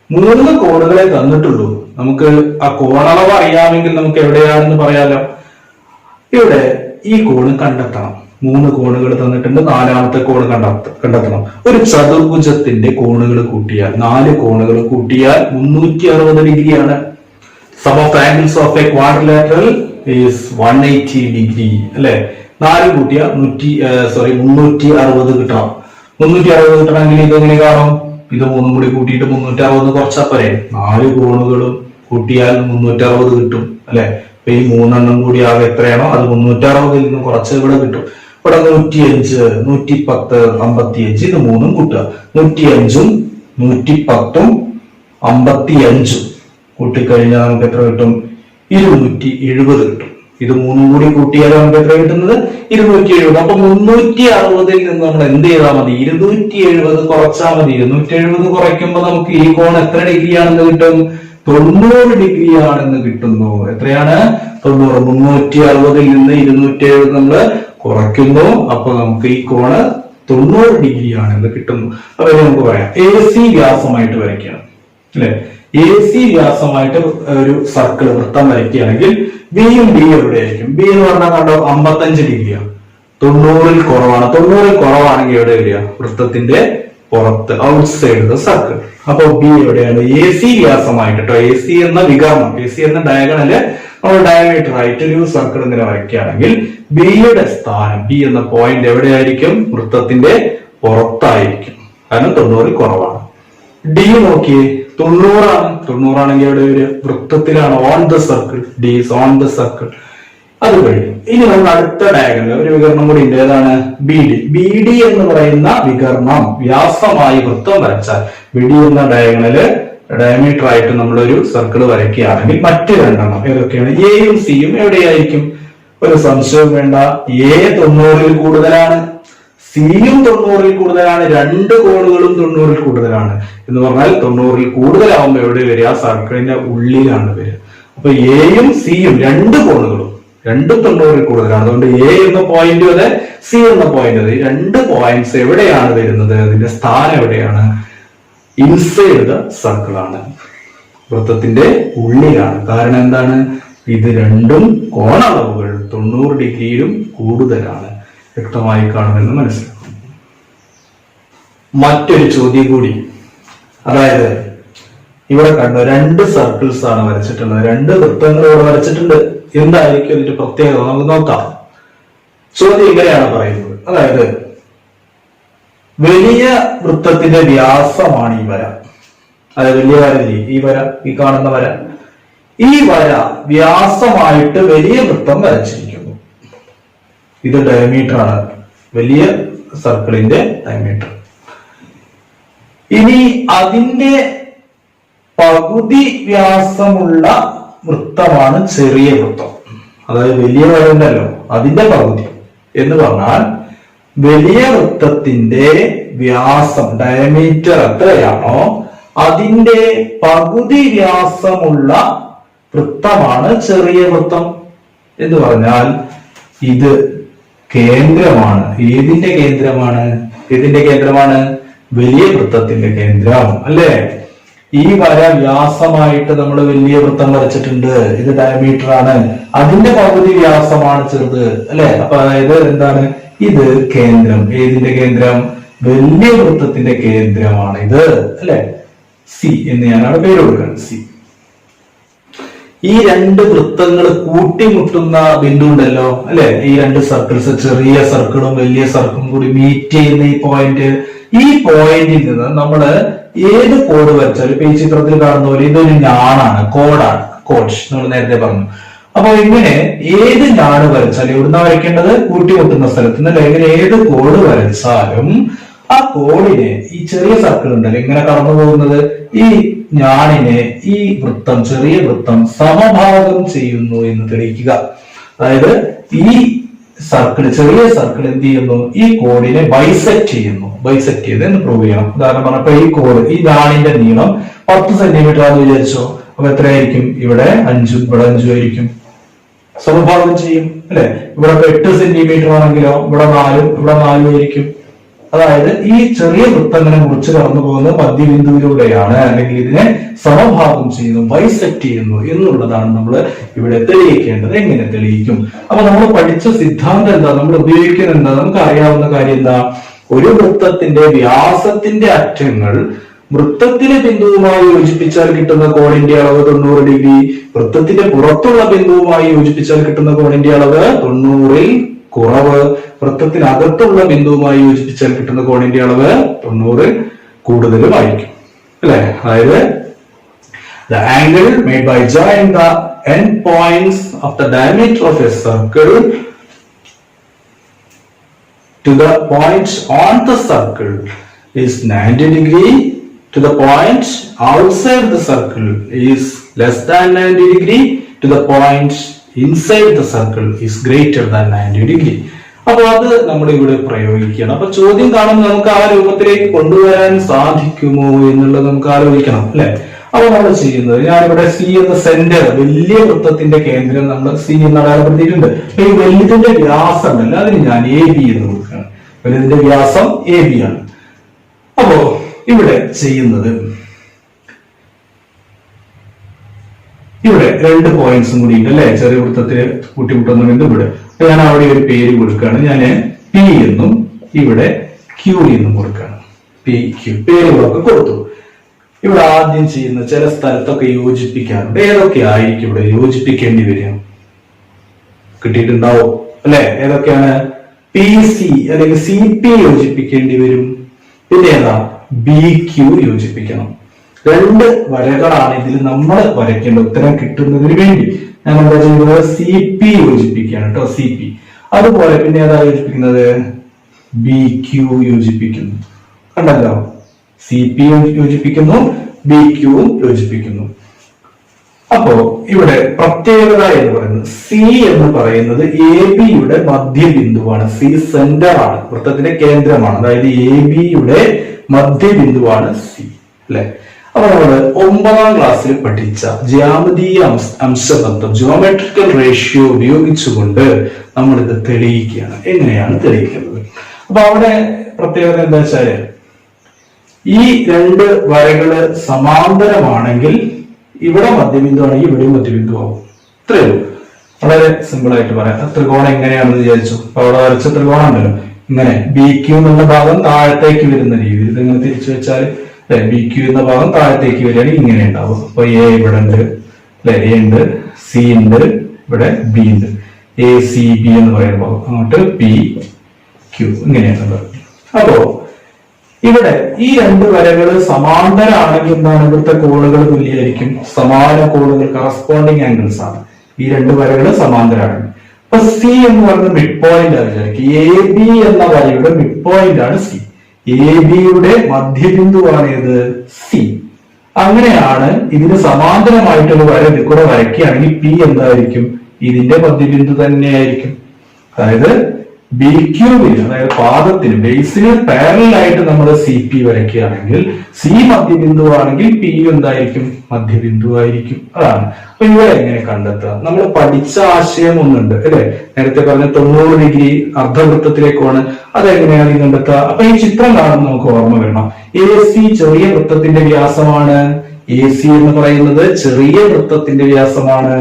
3 കോണുകളെ തന്നിട്ടുള്ളൂ. നമുക്ക് ആ കോണളവ് അറിയാമെങ്കിൽ നമുക്ക് എവിടെയാണെന്ന് പറയാലോ. ഇവിടെ ഈ കോണ് കണ്ടെത്തണം. 3 കോണുകൾ തന്നിട്ടുണ്ട്, 4ാമത്തെ കോണ് കണ്ടെത്തണം. ഒരു ചതുർഭുജത്തിന്റെ കോണുകൾ കൂട്ടിയാൽ 4 കോണുകൾ കൂട്ടിയാൽ 360 ഡിഗ്രിയാണ്. Sum of angles of a quadrilateral is 180 degree അല്ലെ. 4 കൂട്ടിയ 360 കിട്ടണം. 360 കിട്ടണമെങ്കിൽ ഇതെങ്ങനെ കാണും? ഇത് 3 കൂടി കൂട്ടിയിട്ട് 360 കുറച്ചാ പോരെ. 4 കോണുകളും കൂട്ടിയാൽ 360 കിട്ടും അല്ലെ. അപ്പൊ ഈ 3 എണ്ണം കൂടി ആകെ എത്രയാണോ അത് 360 നിന്ന് കുറച്ച് ഇവിടെ കിട്ടും. ഇവിടെ 105, 110, 55 ഇത് 3ഉം കൂട്ടുക. 105ഉം 110ഉം 55ഉം കൂട്ടിക്കഴിഞ്ഞാൽ നമുക്ക് എത്ര കിട്ടും? 270 കിട്ടും. ഇത് 3ഉം കൂടി കൂട്ടിയാൽ നമുക്ക് എത്ര കിട്ടുന്നത്? 270. അപ്പൊ 360ൽ നിന്ന് നമ്മൾ എന്ത് ചെയ്താൽ മതി? 270 കുറച്ചാൽ മതി. 270 കുറയ്ക്കുമ്പോൾ നമുക്ക് ഈ കോൺ എത്ര ഡിഗ്രി ആണെന്ന് കിട്ടും? 90 ഡിഗ്രി ആണെന്ന് കിട്ടുന്നു. എത്രയാണ്? 90. 360ൽ നിന്ന് 270 നമ്മള് കുറയ്ക്കുന്നു. അപ്പൊ നമുക്ക് ഈ കോണ് 90 ഡിഗ്രി ആണെന്ന് കിട്ടുന്നു. അപ്പൊ നമുക്ക് പറയാം AC വ്യാസമായിട്ട് വരയ്ക്കണം അല്ലെ. AC വ്യാസമായിട്ട് ഒരു സർക്കിൾ വൃത്തം വരയ്ക്കുകയാണെങ്കിൽ ബിയും ബി എവിടെയായിരിക്കും? ബി എന്ന് പറഞ്ഞാൽ കണ്ടോ 55 ഡിഗ്രിയാണ്. 90ൽ കുറവാണ്. 90ൽ കുറവാണെങ്കിൽ എവിടെ വരിക? വൃത്തത്തിന്റെ പുറത്ത്, ഔട്ട്സൈഡ് ദ സർക്കിൾ. അപ്പൊ ബി എവിടെയാണ്? AC വ്യാസമായിട്ട് കേട്ടോ. AC എന്ന വികർണം, AC എന്ന ഡയഗണല് നമ്മൾ ഡയമീറ്റർ ആയിട്ട് ഒരു സർക്കിൾ ഇങ്ങനെ വരയ്ക്കുകയാണെങ്കിൽ ബിയുടെ സ്ഥാനം, ബി എന്ന പോയിന്റ് എവിടെയായിരിക്കും? വൃത്തത്തിന്റെ പുറത്തായിരിക്കും. കാരണം 90ൽ കുറവാണ്. ഡി നോക്കിയേ, 90ആണ്. 90ആണെങ്കിൽ എവിടെ വരിക? വൃത്തത്തിലാണ്, on the circle. D is on the circle. അത് കഴിഞ്ഞു. ഇനി നമ്മൾ അടുത്ത ഡയഗ്രം ഒരു വികരണം കൂടി ഉണ്ട്. ഏതാണ്? B D. ബി ഡി എന്ന് പറയുന്ന വികരണം വ്യാസമായി വൃത്തം വരച്ചാൽ ബി ഡി എന്ന ഡയഗണല് ഡയമീറ്റർ ആയിട്ട് നമ്മളൊരു സർക്കിൾ വരയ്ക്കുകയാണെങ്കിൽ മറ്റ് 2 എണ്ണം ഏതൊക്കെയാണ്? എയും സിയും എവിടെയായിരിക്കും? ഒരു സംശയവും വേണ്ട. എ 90ൽ കൂടുതലാണ്, സിയും 90ൽ കൂടുതലാണ്, 2 കോണുകളും 90ൽ കൂടുതലാണ്. എന്ന് പറഞ്ഞാൽ 90ൽ കൂടുതലാവുമ്പോൾ എവിടെ വരിക? സർക്കിളിന്റെ ഉള്ളിലാണ് വരിക. അപ്പൊ എയും സിയും 2 കോണുകളും 90ൽ കൂടുതലാണ്. അതുകൊണ്ട് എ എന്ന പോയിന്റ് അതെ, സി എന്ന പോയിന്റ് അതെ. 2 പോയിന്റ്സ് എവിടെയാണ് വരുന്നത്? അതിന്റെ സ്ഥാനം എവിടെയാണ്? ഇൻസൈഡ് ദ സർക്കിൾ ആണ്, വൃത്തത്തിന്റെ ഉള്ളിലാണ്. കാരണം എന്താണ്? ഇത് രണ്ടും കോണളവുകൾ 90 ഡിഗ്രിയിലും കൂടുതലാണ്. വ്യക്തമായി കാണുമെന്ന് മനസ്സിലാക്കും. മറ്റൊരു ചോദ്യം കൂടി, അതായത് ഇവിടെ കണ്ടോ 2 സർക്കിൾസ് ആണ് വരച്ചിട്ടുള്ളത്. 2 വൃത്തങ്ങൾ ഇവിടെ വരച്ചിട്ടുണ്ട്. എന്തായിരിക്കും അതിന്റെ പ്രത്യേകത? നമുക്ക് നോക്കാം. ചോദ്യം ഇങ്ങനെയാണ് പറയുന്നത്. അതായത് വലിയ വൃത്തത്തിന്റെ വ്യാസമാണ് ഈ വര. അതായത് വലിയ വരല്ലേ ഈ വര, ഈ കാണുന്ന വര. ഈ വര വ്യാസമായിട്ട് വലിയ വൃത്തം വരച്ചിരിക്കുന്നു. ഇത് ഡയമീറ്റർ ആണ്, വലിയ സർക്കിളിന്റെ ഡയമീറ്റർ. ഇനി അതിന്റെ പകുതി വ്യാസമുള്ള വൃത്തമാണ് ചെറിയ വൃത്തം. അതായത് വലിയ വര ഉണ്ടല്ലോ, അതിന്റെ പകുതി എന്ന് പറഞ്ഞാൽ വലിയ വൃത്തത്തിന്റെ വ്യാസം ഡയമീറ്റർ എത്രയാണോ അതിന്റെ പകുതി വ്യാസമുള്ള വൃത്തമാണ് ചെറിയ വൃത്തം. എന്ന് പറഞ്ഞാൽ ഇത് കേന്ദ്രമാണ്. ഏതിന്റെ കേന്ദ്രമാണ്? ഏതിന്റെ കേന്ദ്രമാണ്? വലിയ വൃത്തത്തിന്റെ കേന്ദ്രം അല്ലേ. ഈ വര വ്യാസമായിട്ട് നമ്മൾ വലിയ വൃത്തം വരച്ചിട്ടുണ്ട്. ഇത് ഡയമീറ്റർ ആണ്, അതിന്റെ പകുതി വ്യാസമാണ് ചെറുത് അല്ലെ. അപ്പൊ അതായത് എന്താണ്? ഇത് കേന്ദ്രം. ഏതിന്റെ കേന്ദ്രം? വലിയ വൃത്തത്തിന്റെ കേന്ദ്രമാണ് ഇത് അല്ലെ. സി എന്ന് ഞാനാണ് പേര് കൊടുക്കുന്നത്. സി. ഈ 2 വൃത്തങ്ങൾ കൂട്ടിമുട്ടുന്ന ബിന്ദു ഉണ്ടല്ലോ അല്ലെ. ഈ 2 സർക്കിൾസ്, ചെറിയ സർക്കിളും വലിയ സർക്കിളും കൂടി മീറ്റ് ചെയ്യുന്ന ഈ പോയിന്റ്, ഈ പോയിന്റിൽ നിന്ന് നമ്മള് ഏത് കോഡ് വരച്ചാലും ഇപ്പൊ ഈ ചിത്രത്തിൽ കാണുന്ന പോലെ ഇതൊരു ഞാണാണ്, കോഡാണ്. കോഡ് നമ്മൾ നേരത്തെ പറഞ്ഞു. അപ്പൊ ഇങ്ങനെ ഏത് ഞാണ് വരച്ചാലും ഇവിടുന്ന് വരയ്ക്കേണ്ടത് കൂട്ടിമുട്ടുന്ന സ്ഥലത്ത് നിന്ന് ഇങ്ങനെ ഏത് കോഡ് വരച്ചാലും ആ കോഡിനെ, ഈ ചെറിയ സർക്കിൾ ഉണ്ടല്ലോ ഇങ്ങനെ കടന്നു പോകുന്നത്, ഈ ഞാണിനെ ഈ വൃത്തം, ചെറിയ വൃത്തം സമഭാഗം ചെയ്യുന്നു എന്ന് തെളിയിക്കുക. അതായത് ഈ സർക്കിൾ, ചെറിയ സർക്കിൾ എന്ത് ചെയ്യുന്നു? ഈ കോഡിനെ ബൈസെക്ട് ചെയ്യുന്നു. ബൈസെക്ട് ചെയ്ത് എന്ന് പ്രൂവ് ചെയ്യണം. ഉദാഹരണം പറഞ്ഞപ്പോ ഈ കോഡ്, ഈ ഞാണിന്റെ നീളം 10 സെന്റിമീറ്റർ ആണെന്ന് വിചാരിച്ചോ. അപ്പൊ എത്രയായിരിക്കും? ഇവിടെ 5ഉം ഇവിടെ 5ഉം ആയിരിക്കും. സമഭാഗം ചെയ്യും അല്ലെ. ഇവിടെ 8 സെന്റിമീറ്റർ ആണെങ്കിലോ ഇവിടെ 4ഉം ഇവിടെ 4ഉം ആയിരിക്കും. അതായത് ഈ ചെറിയ വൃത്തങ്ങനെ മുറിച്ച് കടന്നു പോകുന്ന മധ്യബിന്ദുവിലൂടെയാണ്, അല്ലെങ്കിൽ ഇതിനെ സമഭാഗം ചെയ്യുന്നു, ബൈസെക്ട് ചെയ്യുന്നു എന്നുള്ളതാണ് നമ്മൾ ഇവിടെ തെളിയിക്കേണ്ടത്. എങ്ങനെ തെളിയിക്കും? അപ്പൊ നമ്മൾ പഠിച്ച സിദ്ധാന്തം എന്താ, നമ്മൾ ഉപയോഗിക്കുന്നത് എന്താ, നമുക്ക് അറിയാവുന്ന കാര്യം എന്താ, ഒരു വൃത്തത്തിന്റെ വ്യാസത്തിന്റെ അറ്റങ്ങൾ വൃത്തത്തിലെ ബിന്ദുവുമായി യോജിപ്പിച്ചാൽ കിട്ടുന്ന കോണിന്റെ അളവ് 90 ഡിഗ്രി, വൃത്തത്തിന്റെ പുറത്തുള്ള ബിന്ദുവുമായി യോജിപ്പിച്ചാൽ കിട്ടുന്ന കോണിന്റെ അളവ് 90ൽ കുറവ്, വൃത്തത്തിനകത്തുള്ള ബിന്ദുവുമായി യോജിപ്പിച്ചാൽ കിട്ടുന്ന കോണിന്റെ അളവ് 90ൽ കൂടുതലുമായിരിക്കും. അല്ലെ? അതായത് the angle made by joining the end points of the diameter of a circle to the point on the circle is 90 degree, to the point outside the circle is less than 90 degree, to the point inside the circle is greater than 90 degree. അപ്പൊ അത് നമ്മൾ ഇവിടെ പ്രയോഗിക്കണം. അപ്പൊ ചോദ്യം കാണുമ്പോൾ നമുക്ക് ആ രൂപത്തിലേക്ക് കൊണ്ടുവരാൻ സാധിക്കുമോ എന്നുള്ളത് നമുക്ക് ആലോചിക്കണം, അല്ലെ? അപ്പൊ നമ്മൾ ചെയ്യുന്നത്, ഞാനിവിടെ സി എന്ന സെന്റർ, വലിയ വൃത്തത്തിന്റെ കേന്ദ്രം നമ്മൾ സി എന്ന് അടയാളപ്പെടുത്തിയിട്ടുണ്ട്. അപ്പൊ ഈ വലുതിന്റെ വ്യാസം അല്ല, അതിന് ഞാൻ എ ബി എന്ന് കൊടുക്കുകയാണ്. വലുതിന്റെ വ്യാസം എ ബി ആണ്. അപ്പോ ഇവിടെ ചെയ്യുന്നത്, ഇവിടെ 2 പോയിന്റ്സും കൂടി ഉണ്ട്, അല്ലെ? ചെറിയ വൃത്തത്തിൽ കൂട്ടിമുട്ടുന്ന ബിന്ദു ഇവിടെ. ഞാൻ അവിടെ ഒരു പേര് കൊടുക്കുകയാണ്, ഞാൻ പി എന്നും ഇവിടെ ക്യൂ എന്നും കൊടുക്കുകയാണ്. പി ക്യൂ പേരുകളൊക്കെ കൊടുത്തു. ഇവിടെ ആദ്യം ചെയ്യുന്ന ചില സ്ഥലത്തൊക്കെ യോജിപ്പിക്കാറുണ്ട്. ഏതൊക്കെ ആയിരിക്കും ഇവിടെ യോജിപ്പിക്കേണ്ടി വരിക? കിട്ടിയിട്ടുണ്ടാവോ, അല്ലെ? ഏതൊക്കെയാണ്? പി സി അല്ലെങ്കിൽ സി പി യോജിപ്പിക്കേണ്ടി വരും. പിന്നെ ഏതാ? ബി ക്യൂ യോജിപ്പിക്കണം. 2 വരകളാണ് ഇതിൽ നമ്മൾ വരയ്ക്കേണ്ട ഉത്തരം കിട്ടുന്നതിന് വേണ്ടി. ഞാൻ എന്താ ചെയ്യുന്നത്? സി പി യോജിപ്പിക്കുകയാണ് കേട്ടോ, സി പി. അതുപോലെ പിന്നെ ഏതാ യോജിപ്പിക്കുന്നത്? ബി ക്യൂ യോജിപ്പിക്കുന്നു. കണ്ടല്ലോ, സി പി യോജിപ്പിക്കുന്നു, ബി ക്യൂ യോജിപ്പിക്കുന്നു. അപ്പോ ഇവിടെ പ്രത്യേകത എന്ന് പറയുന്നത്, സി എന്ന് പറയുന്നത് എ ബിയുടെ മധ്യബിന്ദുവാണ്. സി സെന്റർ ആണ്, വൃത്തത്തിന്റെ കേന്ദ്രമാണ്. അതായത് എ ബിയുടെ മധ്യബിന്ദുവാണ് സി, അല്ലെ? അപ്പൊ നമ്മള് 9ാം ക്ലാസ്സിൽ പഠിച്ച ജ്യാമിതീയ അംശതത്വം, ജിയോമെട്രിക്കൽ റേഷ്യോ ഉപയോഗിച്ചുകൊണ്ട് നമ്മൾ ഇത് തെളിയിക്കുകയാണ്. എങ്ങനെയാണ് തെളിയിക്കുന്നത്? അപ്പൊ അവിടെ പ്രത്യേകത എന്താ വെച്ചാല്, ഈ 2 വരകള് സമാന്തരമാണെങ്കിൽ ഇവിടെ മധ്യബിന്ദു ആണെങ്കിൽ ഇവിടെ മധ്യബിന്ദു ആവും. ഇത്രയേ ഉള്ളൂ. വളരെ സിമ്പിൾ ആയിട്ട് പറയാം. ത്രികോണം എങ്ങനെയാണെന്ന് വിചാരിച്ചു. അപ്പൊ അവിടെ വരച്ച ത്രികോണം ഉണ്ടല്ലോ, ഇങ്ങനെ ബി ക്യൂ എന്നുള്ള ഭാഗം താഴത്തേക്ക് വരുന്ന രീതിയിൽ ഇതിങ്ങനെ തിരിച്ചു വെച്ചാൽ, അല്ലെ, ബി ക്യൂ എന്ന ഭാഗം താഴത്തേക്ക് വരികയാണെങ്കിൽ ഇങ്ങനെ ഉണ്ടാവും. അപ്പൊ എ ഇവിടെ ഉണ്ട്, അല്ലെ? എ ഉണ്ട്, സി ഉണ്ട്, ഇവിടെ ബി ഉണ്ട്. എ സി ബി എന്ന് പറയുന്ന ഭാഗം, അങ്ങോട്ട് പി ക്യൂ, ഇങ്ങനെയാണ്. അപ്പോ ഇവിടെ ഈ 2 വരകൾ സമാന്തരമാണെങ്കിൽ എന്താണ്? ഇവിടുത്തെ കോണുകൾ തുല്യമായിരിക്കും. സമാന കോണുകൾ, കറസ്പോണ്ടിങ് ആംഗിൾസ് ആണ്. ഈ 2 വരകൾ സമാന്തരമാണ്. അപ്പൊ സി എന്ന് പറയുന്നത് മിഡ് പോയിന്റ് ആണ്. വിചാരിക്കും എ ബി എന്ന വരയുടെ മിഡ് പോയിന്റ് ആണ് സി. എ ബിയുടെ മധ്യബിന്ദുവാണ് ഏത്? സി. അങ്ങനെയാണ് ഇതിന് സമാന്തരമായിട്ടൊരു വര ഇതിൽ കൂടെ വരയ്ക്കുകയാണെങ്കിൽ പി എന്തായിരിക്കും? ഇതിന്റെ മധ്യബിന്ദു തന്നെയായിരിക്കും. അതായത് ബി ക്യൂവിന്, അതായത് പാദത്തിന്, ബേസിന് പാരലൽ ആയിട്ട് നമ്മൾ സി പി വരയ്ക്കുകയാണെങ്കിൽ സി മധ്യബിന്ദു ആണെങ്കിൽ പി എന്തായിരിക്കും? മധ്യബിന്ദു ആയിരിക്കും. അതാണ്. അപ്പൊ ഇവിടെ എങ്ങനെ കണ്ടെത്തുക? നമ്മൾ പഠിച്ച ആശയം ഒന്നുണ്ട്, അല്ലെ? നേരത്തെ പറഞ്ഞ 90 ഡിഗ്രി അർദ്ധവൃത്തത്തിലേക്കാണ്. അതെങ്ങനെയാണ് ഈ കണ്ടെത്തുക? അപ്പൊ ഈ ചിത്രം കാണുമ്പോൾ നമുക്ക് ഓർമ്മ വരണം, എ സി ചെറിയ വൃത്തത്തിന്റെ വ്യാസമാണ്. എ സി എന്ന് പറയുന്നത് ചെറിയ വൃത്തത്തിന്റെ വ്യാസമാണ്.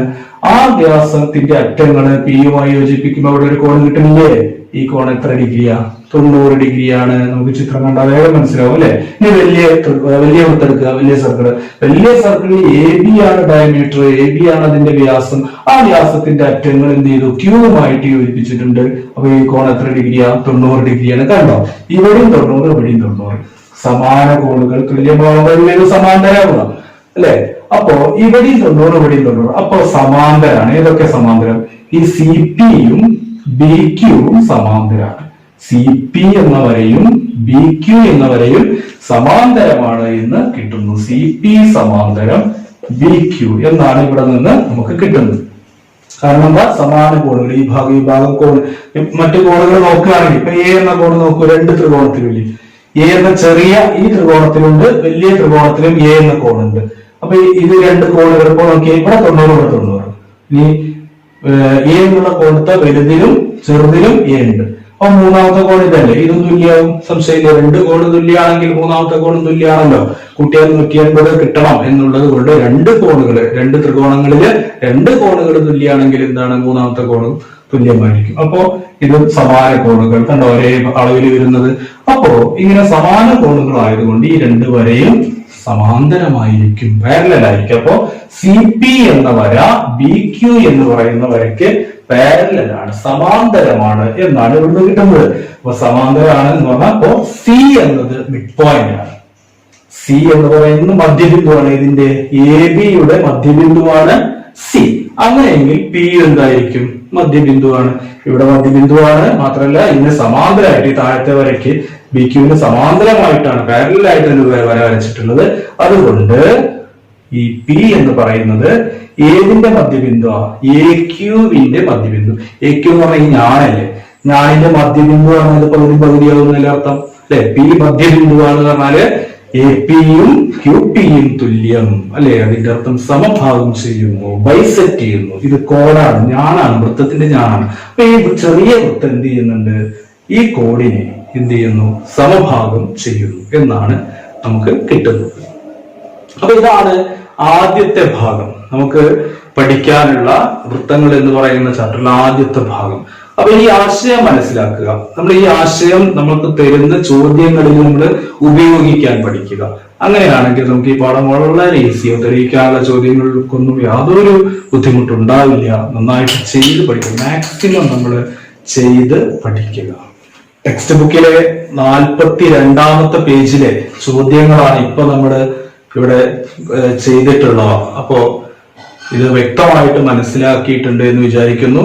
ആ വ്യാസത്തിന്റെ അറ്റങ്ങള് പിയുമായി യോജിപ്പിക്കുമ്പോൾ അവിടെ ഒരു കോൺ കിട്ടുന്നില്ലേ? ഈ കോൺ എത്ര ഡിഗ്രിയാ? 90 ഡിഗ്രിയാണ്. നമുക്ക് ചിത്രം കണ്ടാൽ വേഗം മനസ്സിലാവും, അല്ലെ? ഇനി വലിയ വൃത്തം എടുക്കുക, വലിയ സർക്കിൾ. വലിയ സർക്കിളിൽ എ ബി ആണ് ഡയമീറ്റർ, എ ബി ആണ് അതിന്റെ വ്യാസം. ആ വ്യാസത്തിന്റെ അറ്റങ്ങൾ എന്ത് ചെയ്തു? ക്യൂവുമായിട്ട് യോജിപ്പിച്ചിട്ടുണ്ട്. അപ്പൊ ഈ കോൺ എത്ര ഡിഗ്രിയാ? 90 ഡിഗ്രിയാണ്. കണ്ടോ? ഇവിടെയും 90, ഇവിടെയും 90. സമാന കോണുകൾ തുല്യമാവുമ്പോൾ സമാന്തരമാവുക, അല്ലെ? അപ്പോ ഇവിടെയും 90, ഇവിടെയും 90. അപ്പോ സമാന്തരാണ്. ഏതൊക്കെ സമാന്തരം? ഈ സി പിയും ബി ക്യൂവും സമാന്തരാണ്. സി പി എന്ന വരയും ബി ക്യൂ എന്ന വരയും സമാന്തരമാണ് എന്ന് കിട്ടുന്നു. സി പി സമാന്തരം ബി ക്യൂ എന്നാണ് ഇവിടെ നിന്ന് നമുക്ക് കിട്ടുന്നത്. കാരണം എന്താ? സമാന കോണുകൾ, ഈ ഭാഗം കോൺ. മറ്റു കോണുകൾ നോക്കുകയാണെങ്കിൽ ഇപ്പൊ എ എന്ന കോൺ നോക്കൂ, 2 ത്രികോണത്തിലും എ എന്ന ചെറിയ ഈ ത്രികോണത്തിലുണ്ട്, വലിയ ത്രികോണത്തിലും എ എന്ന കോണുണ്ട്. അപ്പൊ ഇത് 2 കോണുകൾ ഇപ്പോൾ നോക്കി, ഇവിടെ 90, ഇവിടെ 90. ഇനി എ എന്നുള്ള കോണത്തെ വലുതിലും ചെറുതിലും എ ഉണ്ട്. അപ്പൊ മൂന്നാമത്തെ കോൺ ഇതല്ലേ, ഇതും തുല്യമാവും. സംശയമില്ല. രണ്ട് കോണ് തുല്യമാണെങ്കിൽ മൂന്നാമത്തെ കോണും തുല്യമാണല്ലോ. കൂട്ടിയാൽ 180 കിട്ടണം എന്നുള്ളത് കൊണ്ട് രണ്ട് ത്രികോണങ്ങളില് രണ്ട് കോണുകൾ തുല്യമാണെങ്കിൽ എന്താണ്, മൂന്നാമത്തെ കോണും തുല്യമായിരിക്കും. അപ്പോ ഇത് സമാന കോണുകൾ കണ്ടോ, ഒരേ അളവിൽ വരുന്നത്. അപ്പോ ഇങ്ങനെ സമാന കോണുകൾ ആയതുകൊണ്ട് ഈ രണ്ട് വരയും സമാന്തരമായിരിക്കും, പാരലൽ ആയിരിക്കും. അപ്പോ സി പി എന്ന വര ബി ക്യു എന്ന് പറയുന്ന വരയ്ക്ക് പാരലലാണ്, സമാന്തരമാണ് എന്നാണ് ഇവിടുന്ന് കിട്ടുന്നത്. അപ്പൊ സമാന്തരമാണ് എന്ന് പറഞ്ഞാൽ അപ്പോ സി എന്നത് മിഡ് പോയിന്റ് ആണ്. സി എന്ന് പറയുന്നത് മധ്യബിന്ദുവാണ്. ഇതിന്റെ എ ബിയുടെ മധ്യബിന്ദുവാണ് സി. അങ്ങനെയെങ്കിൽ പി എന്തായിരിക്കും, മധ്യബിന്ദുവാണ്. ഇവിടെ മധ്യബിന്ദുവാണ്. മാത്രമല്ല ഇതിന് സമാന്തരമായിട്ട് ഈ താഴത്തെ വരയ്ക്ക് ബി ക്യൂവിന് സമാന്തരമായിട്ടാണ്, പാരലലായിട്ടാണ് വര വരച്ചിട്ടുള്ളത്. അതുകൊണ്ട് ഈ പി എന്ന് പറയുന്നത് ഏതിന്റെ മധ്യബിന്ദു, എ ക്യൂവിന്റെ മധ്യബിന്ദു. എ ക്യൂ എന്ന് പറഞ്ഞാൽ ഈ ഞാനല്ലേ, ഞാനിന്റെ മധ്യബിന്ദു പറഞ്ഞത് പകുതിയാവുന്നതിന്റെ അർത്ഥം അല്ലെ. പി മധ്യബിന്ദുവാണ് പറഞ്ഞാല് എ പിയും ക്യു പിയും തുല്യം അല്ലെ. അതിന്റെ അർത്ഥം സമഭാഗം ചെയ്യുന്നു, ബൈസെക്ട് ചെയ്യുന്നു. ഇത് കോഡാണ്, ഞാനാണ്, വൃത്തത്തിന്റെ ഞാനാണ്. അപ്പൊ ഈ ചെറിയ വൃത്തം എന്ത് ചെയ്യുന്നുണ്ട്, ഈ കോഡിനെ എന്ത് ചെയ്യുന്നു, സമഭാഗം ചെയ്യുന്നു എന്നാണ് നമുക്ക് കിട്ടുന്നത്. അപ്പൊ ഇതാണ് ആദ്യത്തെ ഭാഗം. നമുക്ക് പഠിക്കാനുള്ള വൃത്തങ്ങൾ എന്ന് പറയുന്ന ചാപ്റ്ററിലെ ആദ്യത്തെ ഭാഗം. അപ്പൊ ഈ ആശയം മനസ്സിലാക്കുക. നമ്മൾ ഈ ആശയം നമുക്ക് തരുന്ന ചോദ്യങ്ങളിൽ നമ്മൾ ഉപയോഗിക്കാൻ പഠിക്കുക. അങ്ങനെയാണെങ്കിൽ നമുക്ക് ഈ പാഠം വളരെ ഈസിയോ, തെളിയിക്കാനുള്ള ചോദ്യങ്ങൾക്കൊന്നും യാതൊരു ബുദ്ധിമുട്ടുണ്ടാവില്ല. നന്നായിട്ട് ചെയ്ത് പഠിക്കുക, മാക്സിമം നമ്മൾ ചെയ്ത് പഠിക്കുക. ടെക്സ്റ്റ് ബുക്കിലെ 42ാമത്തെ പേജിലെ ചോദ്യങ്ങളാണ് ഇപ്പൊ നമ്മള് ഇവിടെ ചെയ്തിട്ടുള്ളവ. അപ്പോ ഇത് വ്യക്തമായിട്ട് മനസ്സിലാക്കിയിട്ടുണ്ട് എന്ന് വിചാരിക്കുന്നു.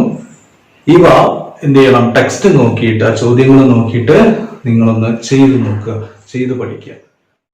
ഇവ എന്ത് ചെയ്യണം, ടെക്സ്റ്റ് നോക്കിയിട്ട്, ആ ചോദ്യങ്ങൾ നോക്കിയിട്ട് നിങ്ങളൊന്ന് ചെയ്തു നോക്കുക, ചെയ്തു പഠിക്കുക.